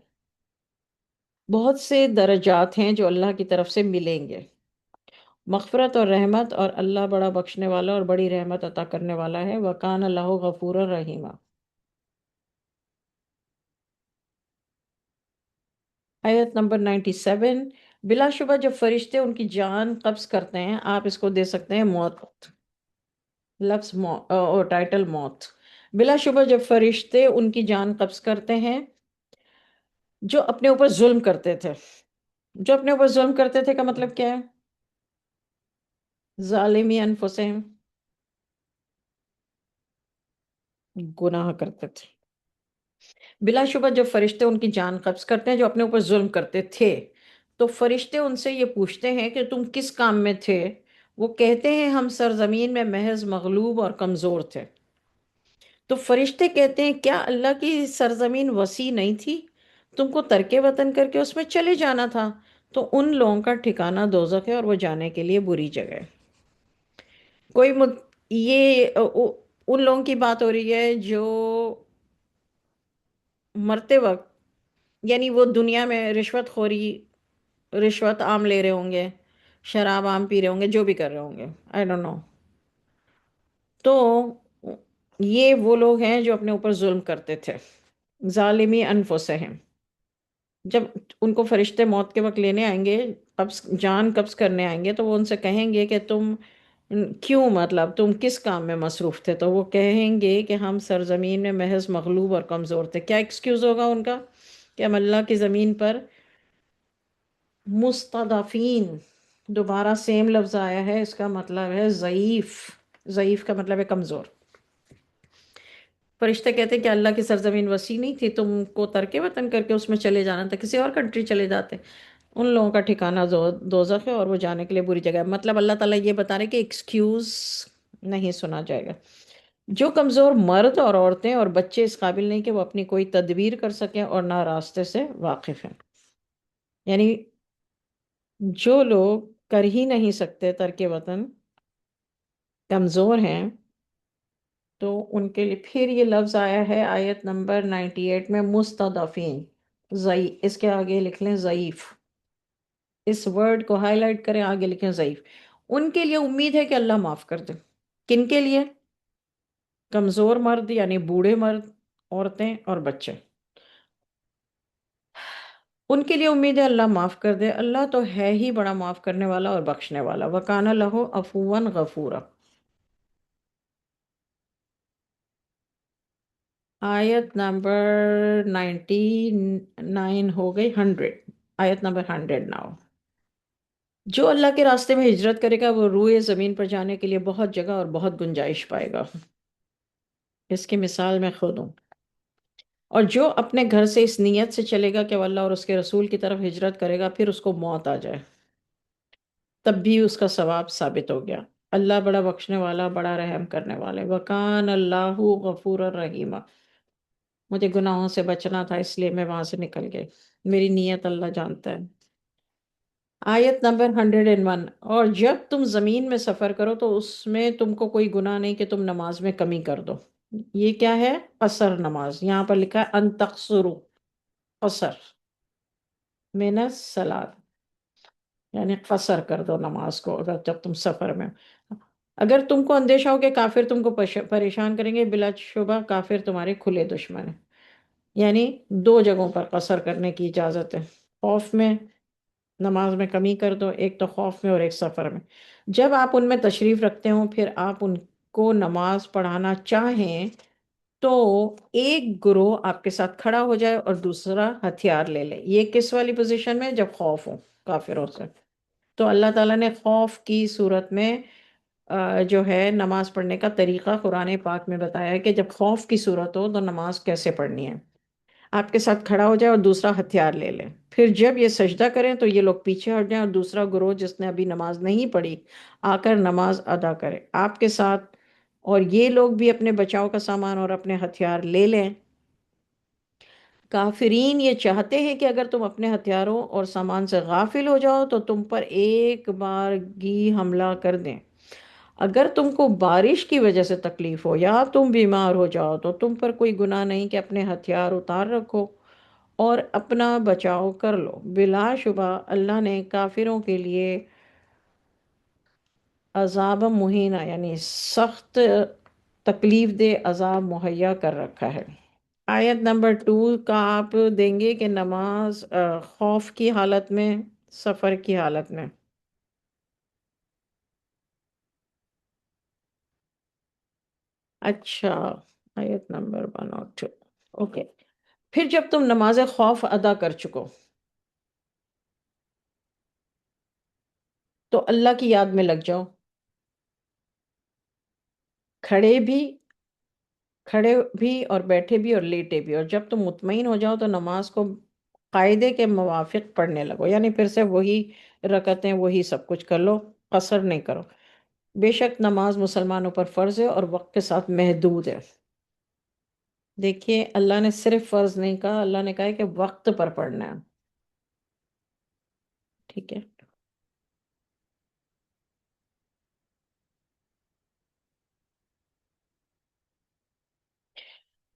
بہت سے درجات ہیں جو اللہ کی طرف سے ملیں گے، مغفرت اور رحمت، اور اللہ بڑا بخشنے والا اور بڑی رحمت عطا کرنے والا ہے. وَكَانَ اللَّهُ غَفُورًا رَحِيمًا. آیت نمبر 97. بلا شبہ جب فرشتے ان کی جان قبض کرتے ہیں، آپ اس کو دے سکتے ہیں موت، لفظ اور ٹائٹل موت. بلا شبہ جب فرشتے ان کی جان قبض کرتے ہیں جو اپنے اوپر ظلم کرتے تھے. جو اپنے اوپر ظلم کرتے تھے کا مطلب کیا ہے؟ ظالمی انفسہم، گناہ کرتے تھے. بلا شبہ جب فرشتے ان کی جان قبض کرتے ہیں جو اپنے اوپر ظلم کرتے تھے، تو فرشتے ان سے یہ پوچھتے ہیں کہ تم کس کام میں تھے؟ وہ کہتے ہیں ہم سرزمین میں محض مغلوب اور کمزور تھے. تو فرشتے کہتے ہیں کیا اللہ کی سرزمین وسیع نہیں تھی؟ تم کو ترک وطن کر کے اس میں چلے جانا تھا. تو ان لوگوں کا ٹھکانہ دوزخ ہے، اور وہ جانے کے لیے بری جگہ ہے. کوئی یہ ان لوگوں کی بات ہو رہی ہے جو مرتے وقت، یعنی وہ دنیا میں رشوت عام لے رہے ہوں گے، شراب عام پی رہے ہوں گے، جو بھی کر رہے ہوں گے، آئی ڈونٹ نو. تو یہ وہ لوگ ہیں جو اپنے اوپر ظلم کرتے تھے، ظالمی انفسہم. جب ان کو فرشتے موت کے وقت لینے آئیں گے، جان قبض کرنے آئیں گے، تو وہ ان سے کہیں گے کہ تم کیوں، مطلب تم کس کام میں مصروف تھے؟ تو وہ کہیں گے کہ ہم سرزمین میں محض مغلوب اور کمزور تھے. کیا ایکسکیوز ہوگا ان کا؟ کہ ہم اللہ کی زمین پر مستضعفین، دوبارہ سیم لفظ آیا ہے، اس کا مطلب ہے ضعیف. ضعیف کا مطلب ہے کمزور. فرشتے کہتے ہیں کہ اللہ کی سرزمین وسیع نہیں تھی، تم کو ترک وطن کر کے اس میں چلے جانا تھا، کسی اور کنٹری چلے جاتے. ان لوگوں کا ٹھکانہ دوزخ ہے، اور وہ جانے کے لیے بری جگہ ہے. مطلب اللہ تعالیٰ یہ بتا رہے کہ ایکسکیوز نہیں سنا جائے گا. جو کمزور مرد اور عورتیں اور بچے اس قابل نہیں کہ وہ اپنی کوئی تدبیر کر سکیں اور نہ راستے سے واقف ہیں، یعنی جو لوگ کر ہی نہیں سکتے ترک وطن، کمزور ہیں، تو ان کے لیے پھر یہ لفظ آیا ہے آیت نمبر 98 میں مستضعفین. اس کے آگے لکھ لیں ضعیف. اس ورڈ کو ہائی لائٹ کریں، آگے لکھیں ضعیف. ان کے لیے امید ہے کہ اللہ معاف کر دے. کن کے لیے؟ کمزور مرد یعنی بوڑھے مرد، عورتیں اور بچے. ان کے لیے امید ہے اللہ معاف کر دے. اللہ تو ہے ہی بڑا معاف کرنے والا اور بخشنے والا. وَكَانَ لَهُ عَفُوًّا غَفُورًا. آیت نمبر 99 ہو گئی 100. آیت نمبر 100 ناؤ. جو اللہ کے راستے میں ہجرت کرے گا وہ روئے زمین پر جانے کے لیے بہت جگہ اور بہت گنجائش پائے گا. اس کی مثال میں خود ہوں. اور جو اپنے گھر سے اس نیت سے چلے گا کہ وہ اللہ اور اس کے رسول کی طرف ہجرت کرے گا، پھر اس کو موت آ جائے، تب بھی اس کا ثواب ثابت ہو گیا. اللہ بڑا بخشنے والا، بڑا رحم کرنے والے. وَكَانَ اللَّهُ غَفُورًا رَحِيمًا. مجھے گناہوں سے بچنا تھا، اس لیے میں وہاں سے نکل گئی. میری نیت اللہ جانتا ہے. آیت نمبر 101. اور جب تم زمین میں سفر کرو تو اس میں تم کو کوئی گناہ نہیں کہ تم نماز میں کمی کر دو. یہ کیا ہے؟ قصر نماز. یہاں پر لکھا ہے ان تقصروا، قصر من الصلاۃ، یعنی قصر کر دو نماز کو اگر جب تم سفر میں. اگر تم کو اندیشہ ہو کہ کافر تم کو پریشان کریں گے، بلا شبہ کافر تمہارے کھلے دشمن ہیں. یعنی دو جگہوں پر قصر کرنے کی اجازت ہے. خوف میں نماز میں کمی کر دو، ایک تو خوف میں اور ایک سفر میں. جب آپ ان میں تشریف رکھتے ہوں پھر آپ ان کو نماز پڑھانا چاہیں تو ایک گروہ آپ کے ساتھ کھڑا ہو جائے اور دوسرا ہتھیار لے لے. یہ کس والی پوزیشن میں؟ جب خوف ہو کافروں سے. تو اللہ تعالیٰ نے خوف کی صورت میں جو ہے نماز پڑھنے کا طریقہ قرآن پاک میں بتایا ہے کہ جب خوف کی صورت ہو تو نماز کیسے پڑھنی ہے. آپ کے ساتھ کھڑا ہو جائے اور دوسرا ہتھیار لے لے. پھر جب یہ سجدہ کریں تو یہ لوگ پیچھے ہٹ جائیں اور دوسرا گروہ جس نے ابھی نماز نہیں پڑھی آ کر نماز ادا کرے آپ کے ساتھ، اور یہ لوگ بھی اپنے بچاؤ کا سامان اور اپنے ہتھیار لے لیں. کافرین یہ چاہتے ہیں کہ اگر تم اپنے ہتھیاروں اور سامان سے غافل ہو جاؤ تو تم پر ایک بارگی حملہ کر دیں. اگر تم کو بارش کی وجہ سے تکلیف ہو یا تم بیمار ہو جاؤ تو تم پر کوئی گناہ نہیں کہ اپنے ہتھیار اتار رکھو اور اپنا بچاؤ کر لو. بلا شبہ اللہ نے کافروں کے لیے عذاب مہینہ یعنی سخت تکلیف دہ عذاب مہیا کر رکھا ہے. آیت نمبر 2 کا آپ دیں گے کہ نماز خوف کی حالت میں، سفر کی حالت میں. اچھا، آیت نمبر 1 اور 2. اوکے. پھر جب تم نماز خوف ادا کر چکو تو اللہ کی یاد میں لگ جاؤ. کھڑے بھی کھڑے بھی اور بیٹھے بھی اور لیٹے بھی. اور جب تم مطمئن ہو جاؤ تو نماز کو قاعدے کے موافق پڑھنے لگو، یعنی پھر سے وہی رکعتیں وہی سب کچھ کر لو، قصر نہیں کرو. بے شک نماز مسلمانوں پر فرض ہے اور وقت کے ساتھ محدود ہے. دیکھیے اللہ نے صرف فرض نہیں کہا، اللہ نے کہا ہے کہ وقت پر پڑھنا ہے. ٹھیک ہے.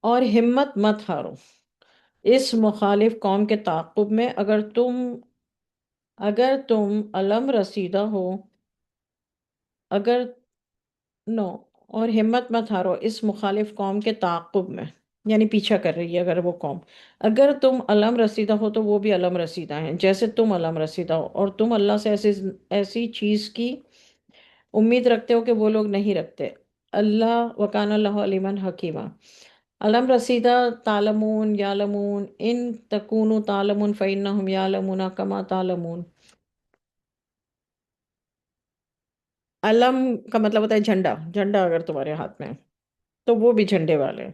اور ہمت مت ہارو اس مخالف قوم کے تعاقب میں. اگر تم علم رسیدہ ہو، اگر نو اور ہمت مت ہارو اس مخالف قوم کے تعاقب میں، یعنی پیچھا کر رہی ہے اگر وہ قوم. اگر تم علم رسیدہ ہو تو وہ بھی علم رسیدہ ہیں جیسے تم علم رسیدہ ہو، اور تم اللہ سے ایسی چیز کی امید رکھتے ہو کہ وہ لوگ نہیں رکھتے. اللہ وکان اللہ علیمن حکیمہ. علم رسیدہ تعلمون یعلمون ان تکونوا تعلمون فإنهم یعلمون کما تعلمون. علم کا مطلب ہوتا ہے جھنڈا. جھنڈا اگر تمہارے ہاتھ میں ہے تو وہ بھی جھنڈے والے ہیں.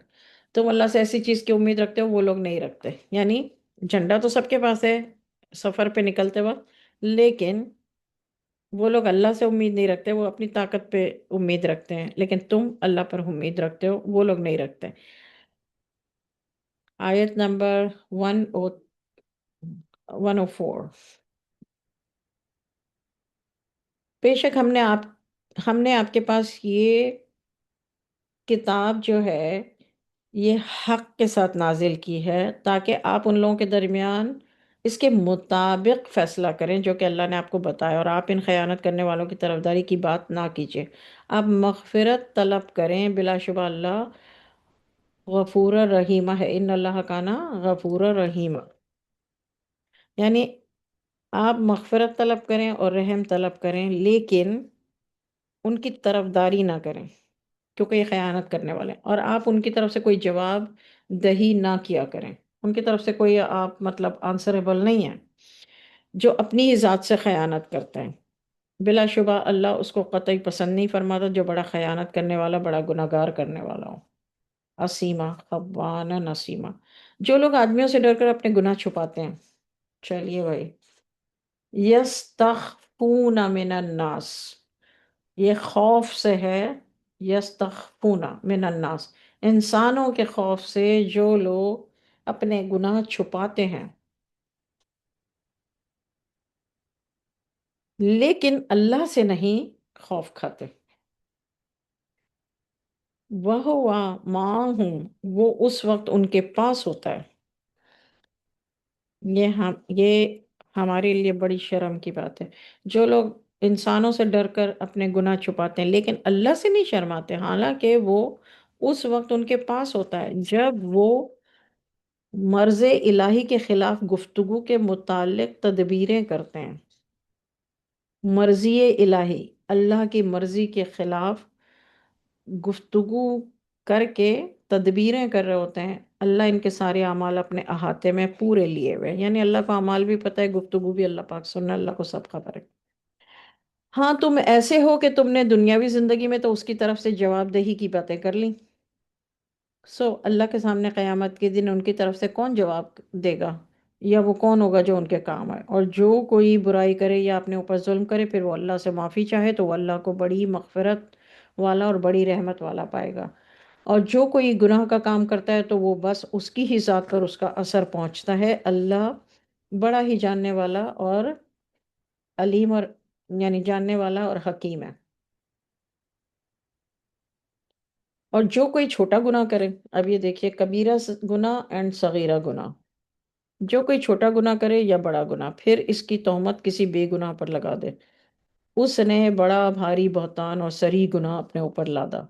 تم اللہ سے ایسی چیز کی امید رکھتے ہو وہ لوگ نہیں رکھتے. یعنی جھنڈا تو سب کے پاس ہے سفر پہ نکلتے وقت، لیکن وہ لوگ اللہ سے امید نہیں رکھتے، وہ اپنی طاقت پہ امید رکھتے ہیں. لیکن تم اللہ پر امید رکھتے ہو، وہ لوگ نہیں رکھتے. آیت نمبر 104. بے شک ہم نے آپ کے پاس یہ کتاب جو ہے یہ حق کے ساتھ نازل کی ہے تاکہ آپ ان لوگوں کے درمیان اس کے مطابق فیصلہ کریں جو کہ اللہ نے آپ کو بتایا، اور آپ ان خیانت کرنے والوں کی طرفداری کی بات نہ کیجیے۔ آپ مغفرت طلب کریں، بلا شبہ اللہ غفور الرحیمہ ہے، ان اللہ کانا غفور الرحیمہ، یعنی آپ مغفرت طلب کریں اور رحم طلب کریں، لیکن ان کی طرفداری نہ کریں کیونکہ یہ خیانت کرنے والے ہیں، اور آپ ان کی طرف سے کوئی جواب دہی نہ کیا کریں، ان کی طرف سے کوئی آپ مطلب آنسریبل نہیں ہیں جو اپنی ہی ذات سے خیانت کرتے ہیں۔ بلا شبہ اللہ اس کو قطعی پسند نہیں فرماتا جو بڑا خیانت کرنے والا، بڑا گناہگار کرنے والا ہو۔ اسیمہ خوانہ نسیمہ، جو لوگ آدمیوں سے ڈر کر اپنے گناہ چھپاتے ہیں، چلیے بھائی، یستخفون من الناس، یہ خوف سے ہے، یستخفون من الناس، انسانوں کے خوف سے جو لوگ اپنے گناہ چھپاتے ہیں، لیکن اللہ سے نہیں خوف کھاتے۔ وہ معہم، وہ اس وقت ان کے پاس ہوتا ہے۔ یہ ہمارے لیے بڑی شرم کی بات ہے، جو لوگ انسانوں سے ڈر کر اپنے گناہ چھپاتے ہیں لیکن اللہ سے نہیں شرماتے، حالانکہ وہ اس وقت ان کے پاس ہوتا ہے جب وہ مرض الہی کے خلاف گفتگو کے متعلق تدبیریں کرتے ہیں۔ مرضی الہی، اللہ کی مرضی کے خلاف گفتگو کر کے تدبیریں کر رہے ہوتے ہیں، اللہ ان کے سارے اعمال اپنے احاطے میں پورے لیے ہوئے ہیں، یعنی اللہ کو اعمال بھی پتہ ہے، گفتگو بھی اللہ پاک سننا، اللہ کو سب خبر ہے۔ ہاں تم ایسے ہو کہ تم نے دنیاوی زندگی میں تو اس کی طرف سے جواب دہی کی باتیں کر لیں، اللہ کے سامنے قیامت کے دن ان کی طرف سے کون جواب دے گا، یا وہ کون ہوگا جو ان کے کام آئے؟ اور جو کوئی برائی کرے یا اپنے اوپر ظلم کرے پھر وہ اللہ سے معافی چاہے تو وہ اللہ کو بڑی مغفرت والا اور بڑی رحمت والا پائے گا، اور جو کوئی گناہ کا کام کرتا ہے تو وہ بس اس کی ہی ذات پر اس کا اثر پہنچتا ہے۔ اللہ بڑا ہی جاننے والا اور علیم، اور یعنی جاننے والا اور حکیم ہے۔ اور جو کوئی چھوٹا گناہ کرے، اب یہ دیکھیے، کبیرہ گناہ اینڈ صغیرہ گناہ، جو کوئی چھوٹا گناہ کرے یا بڑا گناہ پھر اس کی تہمت کسی بے گناہ پر لگا دے، اس نے بڑا بھاری بہتان اور صریح گناہ اپنے اوپر لادا۔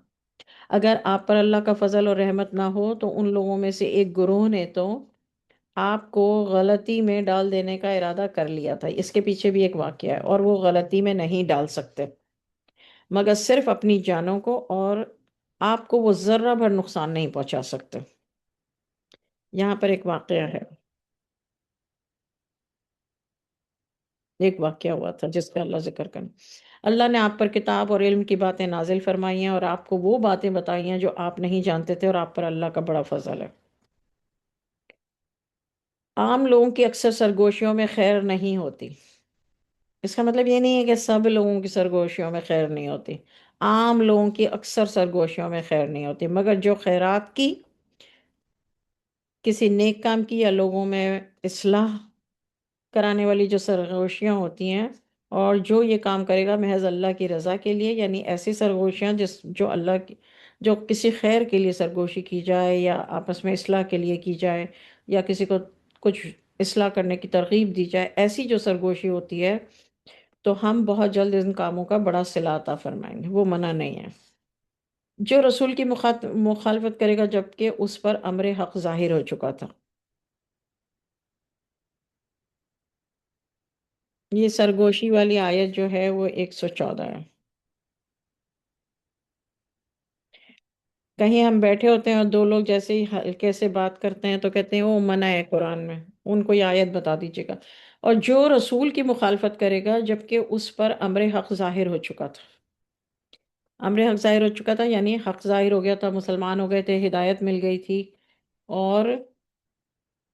اگر آپ پر اللہ کا فضل اور رحمت نہ ہو تو ان لوگوں میں سے ایک گروہ نے تو آپ کو غلطی میں ڈال دینے کا ارادہ کر لیا تھا، اس کے پیچھے بھی ایک واقعہ ہے، اور وہ غلطی میں نہیں ڈال سکتے مگر صرف اپنی جانوں کو، اور آپ کو وہ ذرہ بھر نقصان نہیں پہنچا سکتے۔ یہاں پر ایک واقعہ ہوا تھا جس کا اللہ ذکر کریں۔ اللہ نے آپ پر کتاب اور علم کی باتیں نازل فرمائی ہیں اور آپ کو وہ باتیں بتائی ہیں جو آپ نہیں جانتے تھے، اور آپ پر اللہ کا بڑا فضل ہے۔ عام لوگوں کی اکثر سرگوشیوں میں خیر نہیں ہوتی، اس کا مطلب یہ نہیں ہے کہ سب لوگوں کی سرگوشیوں میں خیر نہیں ہوتی، عام لوگوں کی اکثر سرگوشیوں میں خیر نہیں ہوتی، مگر جو خیرات کی، کسی نیک کام کی، یا لوگوں میں اصلاح کرانے والی جو سرگوشیاں ہوتی ہیں، اور جو یہ کام کرے گا محض اللہ کی رضا کے لیے، یعنی ایسی سرگوشیاں جو اللہ کی، جو کسی خیر کے لیے سرگوشی کی جائے یا آپس میں اصلاح کے لیے کی جائے، یا کسی کو کچھ اصلاح کرنے کی ترغیب دی جائے، ایسی جو سرگوشی ہوتی ہے تو ہم بہت جلد ان کاموں کا بڑا صلہ عطا فرمائیں گے، وہ منع نہیں ہے۔ جو رسول کی مخالفت کرے گا جبکہ اس پر امر حق ظاہر ہو چکا تھا، یہ سرگوشی والی آیت جو ہے وہ 114 ہے۔ کہیں ہم بیٹھے ہوتے ہیں اور دو لوگ جیسے ہی ہلکے سے بات کرتے ہیں تو کہتے ہیں وہ منع ہے قرآن میں، ان کو یہ آیت بتا دیجیے گا۔ اور جو رسول کی مخالفت کرے گا جبکہ اس پر امر حق ظاہر ہو چکا تھا، امر حق ظاہر ہو چکا تھا یعنی حق ظاہر ہو گیا تھا، مسلمان ہو گئے تھے، ہدایت مل گئی تھی، اور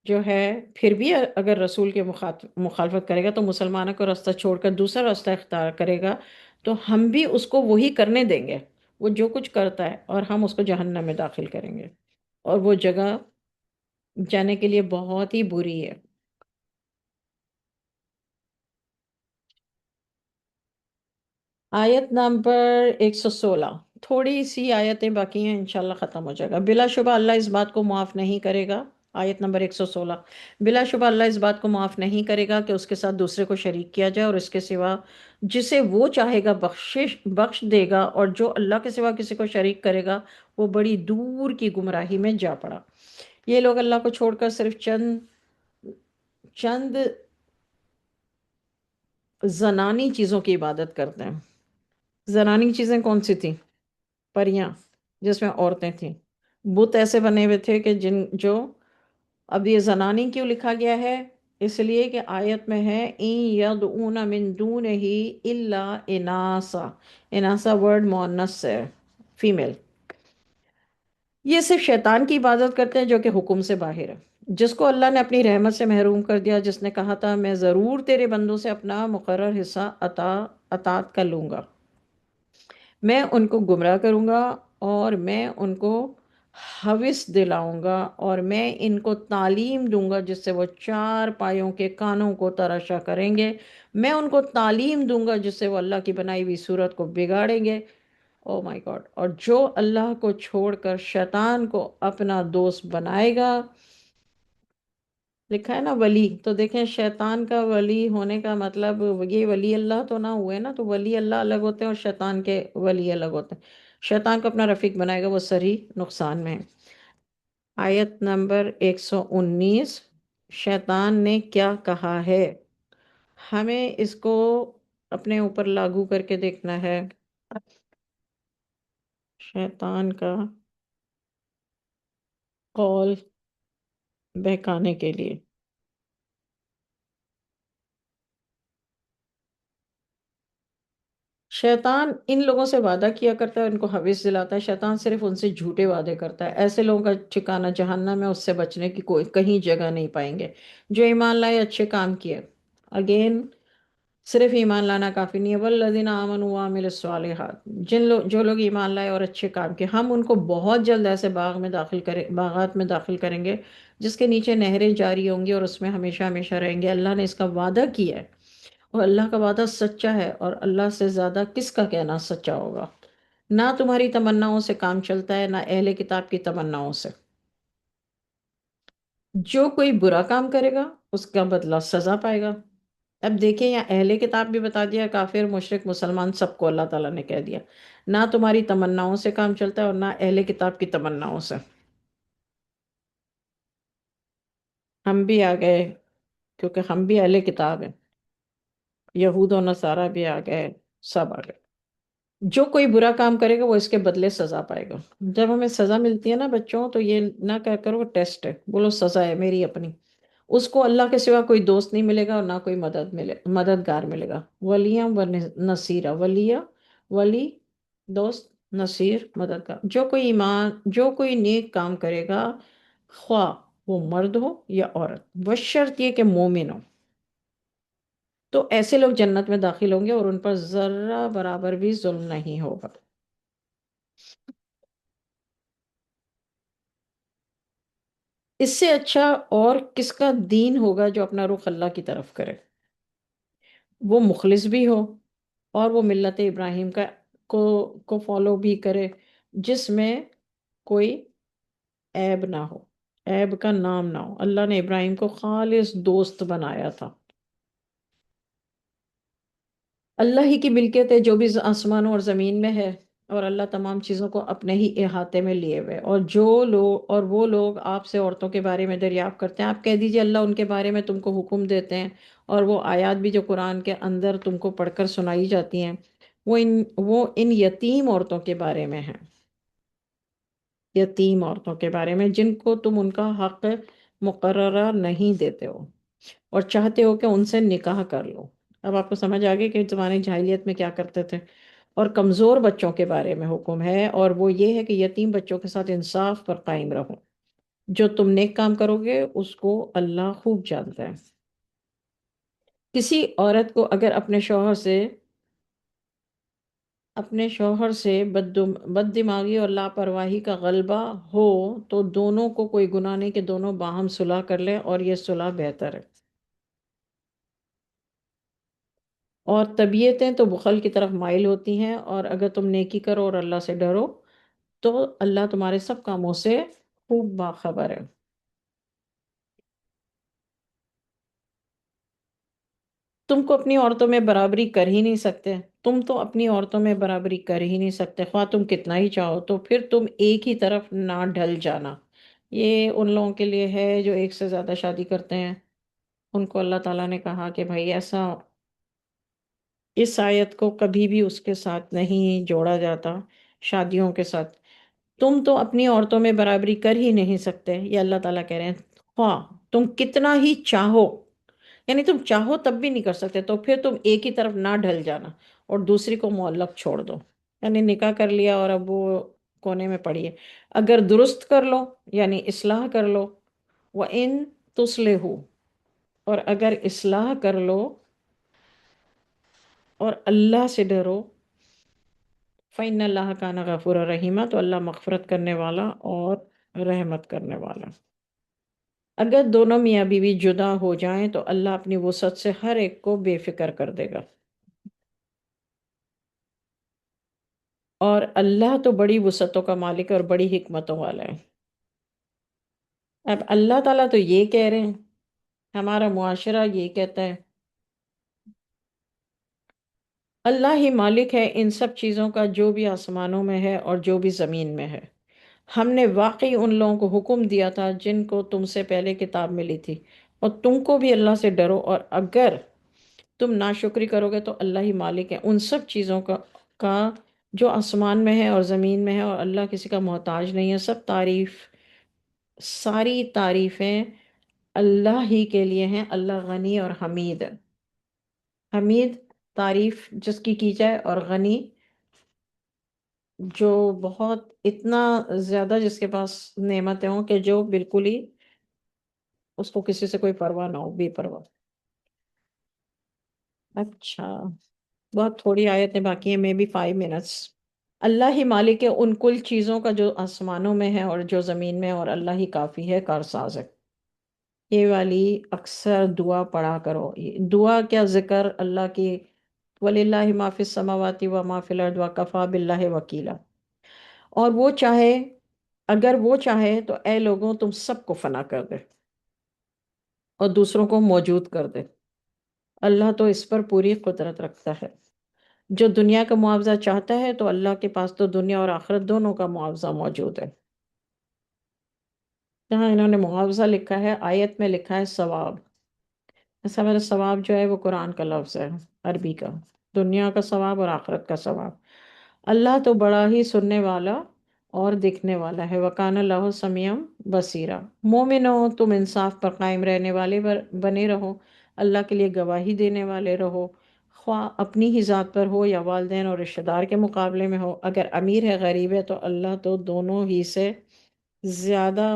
جو ہے پھر بھی اگر رسول کے مخالفت کرے گا تو مسلمانوں کا راستہ چھوڑ کر دوسرا راستہ اختیار کرے گا، تو ہم بھی اس کو وہی کرنے دیں گے، وہ جو کچھ کرتا ہے، اور ہم اس کو جہنم میں داخل کریں گے، اور وہ جگہ جانے کے لیے بہت ہی بری ہے۔ آیت نمبر 116، تھوڑی سی آیتیں باقی ہیں، انشاءاللہ ختم ہو جائے گا۔ بلا شبہ اللہ اس بات کو معاف نہیں کرے گا، آیت نمبر 116۔ بلا شبہ اللہ اس بات کو معاف نہیں کرے گا کہ اس کے ساتھ دوسرے کو شریک کیا جائے، اور اس کے سوا جسے وہ چاہے گا بخش دے گا، اور جو اللہ کے سوا کسی کو شریک کرے گا وہ بڑی دور کی گمراہی میں جا پڑا۔ یہ لوگ اللہ کو چھوڑ کر صرف چند چند زنانی چیزوں کی عبادت کرتے ہیں۔ زنانی چیزیں کون سی تھیں؟ پریاں، جس میں عورتیں تھیں۔ بت ایسے بنے ہوئے تھے کہ جو اب یہ زنانی کیوں لکھا گیا ہے؟ اس لیے کہ آیت میں ہے این یدعون من دونہ الا اناسا۔ اناسا ورڈ مؤنث ہے، فیمیل۔ یہ صرف شیطان کی عبادت کرتے ہیں جو کہ حکم سے باہر ہے، جس کو اللہ نے اپنی رحمت سے محروم کر دیا، جس نے کہا تھا میں ضرور تیرے بندوں سے اپنا مقرر حصہ عطا کر لوں گا، میں ان کو گمراہ کروں گا، اور میں ان کو ہوس دلاؤں گا، اور میں ان کو تعلیم دوں گا جس سے وہ چار پایوں کے کانوں کو تراشا کریں گے، میں ان کو تعلیم دوں گا جس سے وہ اللہ کی بنائی ہوئی صورت کو بگاڑیں گے۔ او مائی گاڈ! اور جو اللہ کو چھوڑ کر شیطان کو اپنا دوست بنائے گا، لکھا ہے نا ولی، تو دیکھیں شیطان کا ولی ہونے کا مطلب یہ ولی اللہ تو نہ ہوئے نا، تو ولی اللہ الگ ہوتے ہیں اور شیطان کے ولی الگ ہوتے ہیں۔ شیطان کو اپنا رفیق بنائے گا، وہ سری نقصان میں ہے۔ آیت نمبر 119، شیطان نے کیا کہا ہے؟ ہمیں اس کو اپنے اوپر لاگو کر کے دیکھنا ہے۔ شیطان کا قول بہکانے کے لیے، شیطان ان لوگوں سے وعدہ کیا کرتا ہے، ان کو حوث دلاتا ہے۔ شیطان صرف ان سے جھوٹے وعدے کرتا ہے۔ ایسے لوگوں کا ٹھکانہ جہنم میں، اس سے بچنے کی کوئی کہیں جگہ نہیں پائیں گے۔ جو ایمان لائے، اچھے کام کیے، اگین صرف ایمان لانا کافی نہیں ہے، والذین آمنوا وعملوا الصالحات، جو لوگ ایمان لائے اور اچھے کام کیے، ہم ان کو بہت جلد ایسے باغات میں داخل کریں گے جس کے نیچے نہریں جاری ہوں گی، اور اس میں ہمیشہ ہمیشہ رہیں گے۔ اللہ نے اس کا وعدہ کیا ہے، اور اللہ کا وعدہ سچا ہے، اور اللہ سے زیادہ کس کا کہنا سچا ہوگا؟ نہ تمہاری تمناؤں سے کام چلتا ہے، نہ اہل کتاب کی تمناؤں سے۔ جو کوئی برا کام کرے گا اس کا بدلہ سزا پائے گا۔ اب دیکھیں یہاں اہل کتاب بھی بتا دیا، کافر مشرک مسلمان سب کو اللہ تعالیٰ نے کہہ دیا، نہ تمہاری تمناؤں سے کام چلتا ہے اور نہ اہل کتاب کی تمناؤں سے۔ ہم بھی آ گئے، کیونکہ ہم بھی اہل کتاب ہیں، یہود و نصارہ بھی آ گئے، سب آ گئے۔ جو کوئی برا کام کرے گا وہ اس کے بدلے سزا پائے گا۔ جب ہمیں سزا ملتی ہے نا بچوں، تو یہ نہ کہہ کرو ٹیسٹ ہے، بولو سزا ہے میری اپنی۔ اس کو اللہ کے سوا کوئی دوست نہیں ملے گا، اور نہ کوئی مددگار ملے گا۔ ولیاں و نصیرہ، ولی دوست، نصیر مددگار۔ جو کوئی نیک کام کرے گا، خواہ وہ مرد ہو یا عورت، بشرط یہ کہ مومن ہو، تو ایسے لوگ جنت میں داخل ہوں گے، اور ان پر ذرہ برابر بھی ظلم نہیں ہوگا۔ اس سے اچھا اور کس کا دین ہوگا جو اپنا رخ اللہ کی طرف کرے، وہ مخلص بھی ہو، اور وہ ملت ابراہیم کو فالو بھی کرے، جس میں کوئی عیب نہ ہو، عیب کا نام نہ ہو۔ اللہ نے ابراہیم کو خالص دوست بنایا تھا۔ اللہ ہی کی ملکیت ہے جو بھی آسمانوں اور زمین میں ہے، اور اللہ تمام چیزوں کو اپنے ہی احاطے میں لیے ہوئے۔ اور وہ لوگ آپ سے عورتوں کے بارے میں دریافت کرتے ہیں، آپ کہہ دیجئے اللہ ان کے بارے میں تم کو حکم دیتے ہیں، اور وہ آیات بھی جو قرآن کے اندر تم کو پڑھ کر سنائی جاتی ہیں، وہ ان یتیم عورتوں کے بارے میں ہیں، یتیم عورتوں کے بارے میں جن کو تم ان کا حق مقررہ نہیں دیتے ہو، اور چاہتے ہو کہ ان سے نکاح کر لو۔ اب آپ کو سمجھ آگے کہ زمانے جاہلیت میں کیا کرتے تھے۔ اور کمزور بچوں کے بارے میں حکم ہے، اور وہ یہ ہے کہ یتیم بچوں کے ساتھ انصاف پر قائم رہو۔ جو تم نیک کام کرو گے اس کو اللہ خوب جانتا ہے۔ کسی عورت کو اگر اپنے شوہر سے بد دماغی اور لاپرواہی کا غلبہ ہو، تو دونوں کو کوئی گناہ نہیں کہ دونوں باہم صلح کر لیں، اور یہ صلح بہتر ہے۔ اور طبیعتیں تو بخل کی طرف مائل ہوتی ہیں، اور اگر تم نیکی کرو اور اللہ سے ڈرو تو اللہ تمہارے سب کاموں سے خوب باخبر ہے۔ تم کو اپنی عورتوں میں برابری کر ہی نہیں سکتے، تم تو اپنی عورتوں میں برابری کر ہی نہیں سکتے، خواہ تم کتنا ہی چاہو، تو پھر تم ایک ہی طرف نہ ڈھل جانا۔ یہ ان لوگوں کے لیے ہے جو ایک سے زیادہ شادی کرتے ہیں، ان کو اللہ تعالیٰ نے کہا کہ بھائی ایسا، اس آیت کو کبھی بھی اس کے ساتھ نہیں جوڑا جاتا، شادیوں کے ساتھ۔ تم تو اپنی عورتوں میں برابری کر ہی نہیں سکتے، یہ اللہ تعالیٰ کہہ رہے ہیں، خواہ تم کتنا ہی چاہو، یعنی تم چاہو تب بھی نہیں کر سکتے، تو پھر تم ایک ہی طرف نہ ڈھل جانا اور دوسری کو معلق چھوڑ دو، یعنی نکاح کر لیا اور اب وہ کونے میں پڑی ہے۔ اگر درست کر لو یعنی اصلاح کر لو، وَإِن تُصْلِحُوا، اور اگر اصلاح کر لو اور اللہ سے ڈرو، فَإِنَّ اللَّهَ كَانَ غَفُورًا رَحِيمًا، تو اللہ مغفرت کرنے والا اور رحمت کرنے والا۔ اگر دونوں میاں بیوی جدا ہو جائیں تو اللہ اپنی وسعت سے ہر ایک کو بے فکر کر دے گا، اور اللہ تو بڑی وسعتوں کا مالک اور بڑی حکمتوں والا ہے۔ اب اللہ تعالیٰ تو یہ کہہ رہے ہیں، ہمارا معاشرہ یہ کہتا ہے، اللہ ہی مالک ہے ان سب چیزوں کا جو بھی آسمانوں میں ہے اور جو بھی زمین میں ہے۔ ہم نے واقعی ان لوگوں کو حکم دیا تھا جن کو تم سے پہلے کتاب ملی تھی، اور تم کو بھی اللہ سے ڈرو، اور اگر تم ناشکری کرو گے تو اللہ ہی مالک ہے ان سب چیزوں کا جو آسمان میں ہے اور زمین میں ہے، اور اللہ کسی کا محتاج نہیں ہے۔ سب تعریف، ساری تعریفیں اللہ ہی کے لیے ہیں، اللہ غنی اور حمید ہے۔ حمید تعریف جس کی جائے، اور غنی جو بہت اتنا زیادہ جس کے پاس نعمتیں ہوں کہ جو بالکل ہی اس کو کسی سے کوئی پرواہ نہ ہو، بے پرواہ۔ اچھا، بہت تھوڑی آیتیں باقی ہیں، مے بی 5 منٹس۔ اللہ ہی مالک ہے ان کل چیزوں کا جو آسمانوں میں ہے اور جو زمین میں ہے، اور اللہ ہی کافی ہے، کارساز ہے۔ یہ والی اکثر دعا پڑھا کرو، یہ دعا کیا ذکر اللہ کی، وَلِلَّهِ مَا فِي السَّمَاوَاتِ وَمَا فِي الْأَرْضِ وَكَفَى بِاللَّهِ وَكِيلًا۔ اور وہ چاہے، اگر وہ چاہے تو اے لوگوں تم سب کو فنا کر دے اور دوسروں کو موجود کر دے، اللہ تو اس پر پوری قدرت رکھتا ہے۔ جو دنیا کا معاوضہ چاہتا ہے تو اللہ کے پاس تو دنیا اور آخرت دونوں کا معاوضہ موجود ہے۔ جہاں انہوں نے معاوضہ لکھا ہے، آیت میں لکھا ہے ثواب، ایسا میرا ثواب جو ہے وہ قرآن کا لفظ ہے، عربی کا، دنیا کا ثواب اور آخرت کا ثواب۔ اللہ تو بڑا ہی سننے والا اور دیکھنے والا ہے، وَكَانَ اللَّهُ سَمِيعًا بَصِيرًا۔ مومنو تم انصاف پر قائم رہنے والے بنے رہو، اللہ کے لیے گواہی دینے والے رہو، خواہ اپنی ہی ذات پر ہو یا والدین اور رشتہ دار کے مقابلے میں ہو، اگر امیر ہے غریب ہے تو اللہ تو دونوں ہی سے زیادہ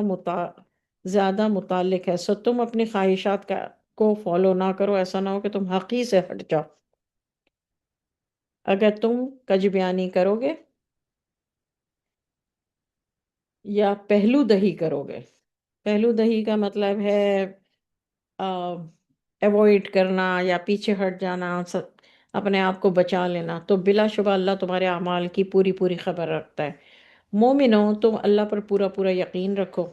زیادہ متعلق ہے، سو تم اپنی خواہشات کو فالو نہ کرو، ایسا نہ ہو کہ تم حق ہی سے ہٹ جاؤ۔ اگر تم کج بیانی کرو گے یا پہلو دہی کرو گے، پہلو دہی کا مطلب ہے ایوائڈ کرنا یا پیچھے ہٹ جانا، اپنے آپ کو بچا لینا، تو بلا شبہ اللہ تمہارے اعمال کی پوری پوری خبر رکھتا ہے۔ مومنو تم اللہ پر پورا پورا یقین رکھو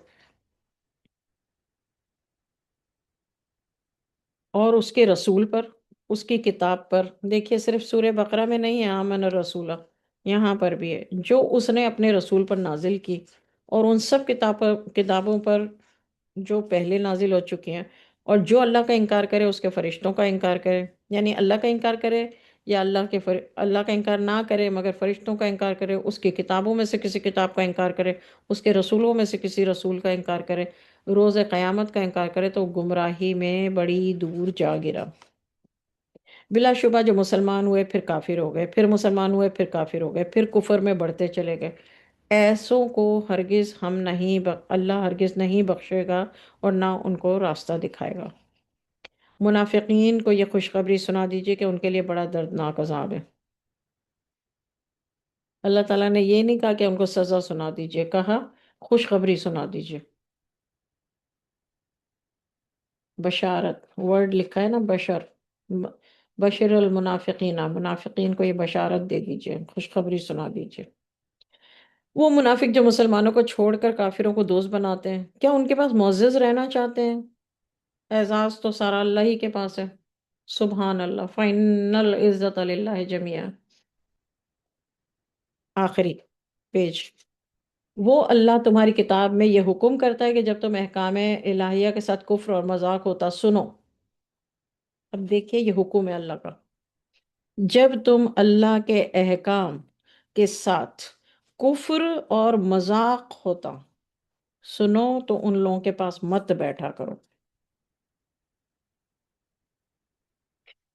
اور اس کے رسول پر، اس کی کتاب پر۔ دیکھیے صرف سورہ بقرہ میں نہیں ہے آمن الرسول، یہاں پر بھی ہے، جو اس نے اپنے رسول پر نازل کی، اور ان سب کتابوں پر جو پہلے نازل ہو چکی ہیں، اور جو اللہ کا انکار کرے اس کے فرشتوں کا انکار کرے، یعنی اللہ کا انکار کرے یا اللہ کا انکار نہ کرے مگر فرشتوں کا انکار کرے، اس کی کتابوں میں سے کسی کتاب کا انکار کرے، اس کے رسولوں میں سے کسی رسول کا انکار کرے، روز قیامت کا انکار کرے، تو گمراہی میں بڑی دور جا گرا۔ بلا شبہ جو مسلمان ہوئے پھر کافر ہو گئے، پھر مسلمان ہوئے پھر کافر ہو گئے، پھر کفر میں بڑھتے چلے گئے، ایسوں کو ہرگز اللہ ہرگز نہیں بخشے گا اور نہ ان کو راستہ دکھائے گا۔ منافقین کو یہ خوشخبری سنا دیجئے کہ ان کے لیے بڑا دردناک عذاب ہے۔ اللہ تعالیٰ نے یہ نہیں کہا کہ ان کو سزا سنا دیجئے، کہا خوشخبری سنا دیجئے۔ بشارت ورڈ لکھا ہے نا، بشر المنافقین، منافقین کو یہ بشارت دے دیجئے، خوشخبری سنا دیجئے۔ وہ منافق جو مسلمانوں کو چھوڑ کر کافروں کو دوست بناتے ہیں، کیا ان کے پاس معزز رہنا چاہتے ہیں؟ اعزاز تو سارا اللہ ہی کے پاس ہے۔ سبحان اللہ، فائنل عزت اللہ جمیعا، آخری پیج۔ وہ اللہ تمہاری کتاب میں یہ حکم کرتا ہے کہ جب تم احکام الہیہ کے ساتھ کفر اور مذاق ہوتا سنو۔ اب دیکھیے یہ حکم ہے اللہ کا، جب تم اللہ کے احکام کے ساتھ کفر اور مذاق ہوتا سنو تو ان لوگوں کے پاس مت بیٹھا کرو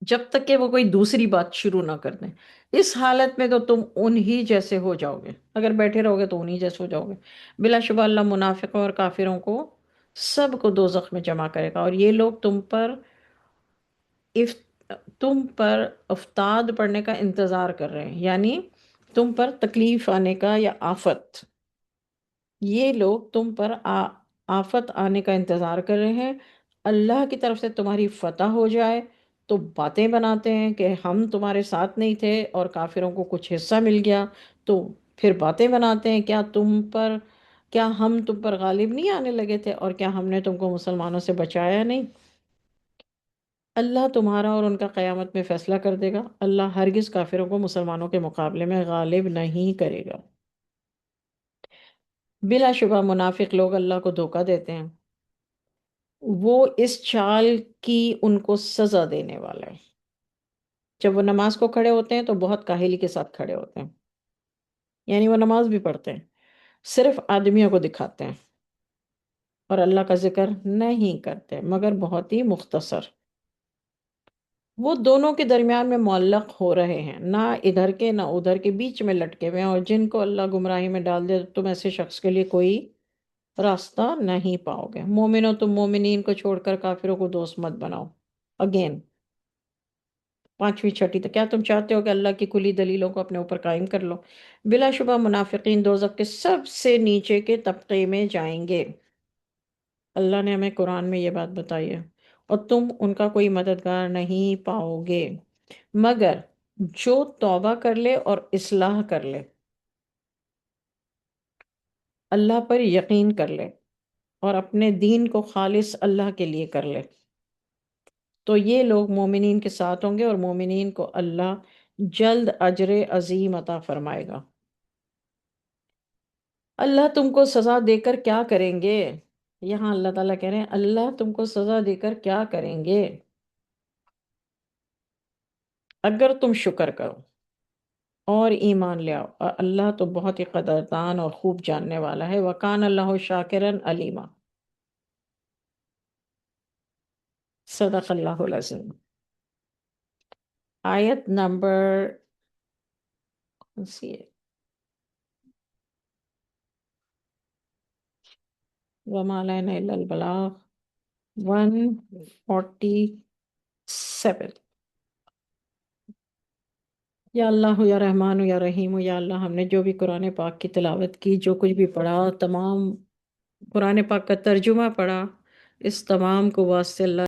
جب تک کہ وہ کوئی دوسری بات شروع نہ کر دیں۔ اس حالت میں تو تم انہی جیسے ہو جاؤ گے، اگر بیٹھے رہو گے تو انہی جیسے ہو جاؤ گے۔ بلا شبہ اللہ منافقوں اور کافروں کو سب کو دوزخ میں جمع کرے گا، اور یہ لوگ اف تم پر افتاد پڑنے کا انتظار کر رہے ہیں، یعنی تم پر تکلیف آنے کا یا آفت، یہ لوگ تم پر آفت آنے کا انتظار کر رہے ہیں، اللہ کی طرف سے تمہاری فتح ہو جائے تو باتیں بناتے ہیں کہ ہم تمہارے ساتھ نہیں تھے اور کافروں کو کچھ حصہ مل گیا، تو پھر باتیں بناتے ہیں کیا ہم تم پر غالب نہیں آنے لگے تھے، اور کیا ہم نے تم کو مسلمانوں سے بچایا نہیں۔ اللہ تمہارا اور ان کا قیامت میں فیصلہ کر دے گا، اللہ ہرگز کافروں کو مسلمانوں کے مقابلے میں غالب نہیں کرے گا۔ بلا شبہ منافق لوگ اللہ کو دھوکہ دیتے ہیں، وہ اس چال کی ان کو سزا دینے والا ہے۔ جب وہ نماز کو کھڑے ہوتے ہیں تو بہت کاہلی کے ساتھ کھڑے ہوتے ہیں، یعنی وہ نماز بھی پڑھتے ہیں، صرف آدمیوں کو دکھاتے ہیں اور اللہ کا ذکر نہیں کرتے مگر بہت ہی مختصر۔ وہ دونوں کے درمیان میں معلق ہو رہے ہیں، نہ ادھر کے نہ ادھر کے، بیچ میں لٹکے ہوئے ہیں، اور جن کو اللہ گمراہی میں ڈال دے تم ایسے شخص کے لیے کوئی راستہ نہیں پاؤ گے۔ مومنوں تم مومنین کو چھوڑ کر کافروں کو دوست مت بناؤ۔ اگین پانچویں چھٹی تک، کیا تم چاہتے ہو کہ اللہ کی کھلی دلیلوں کو اپنے اوپر قائم کر لو؟ بلا شبہ منافقین دوزخ کے سب سے نیچے کے طبقے میں جائیں گے۔ اللہ نے ہمیں قرآن میں یہ بات بتائی ہے، اور تم ان کا کوئی مددگار نہیں پاؤ گے مگر جو توبہ کر لے اور اصلاح کر لے، اللہ پر یقین کر لے اور اپنے دین کو خالص اللہ کے لیے کر لے، تو یہ لوگ مومنین کے ساتھ ہوں گے اور مومنین کو اللہ جلد اجر عظیم عطا فرمائے گا۔ اللہ تم کو سزا دے کر کیا کریں گے؟ یہاں اللہ تعالیٰ کہہ رہے ہیں اللہ تم کو سزا دے کر کیا کریں گے اگر تم شکر کرو اور ایمان لے آؤ، اور اللہ تو بہت ہی قدردان اور خوب جاننے والا ہے۔ وَكَانَ اللَّهُ شَاكِرًا عَلِيمًا۔ صدق اللہ العظیم۔ آیت نمبر وَمَا عَلَيْنَا إِلَّا الْبَلَاغُ 147۔ یا اللہ یا رحمان یا رحیم، یا اللہ ہم نے جو بھی قرآن پاک کی تلاوت کی، جو کچھ بھی پڑھا، تمام قرآن پاک کا ترجمہ پڑھا، اس تمام کو واسطے اللہ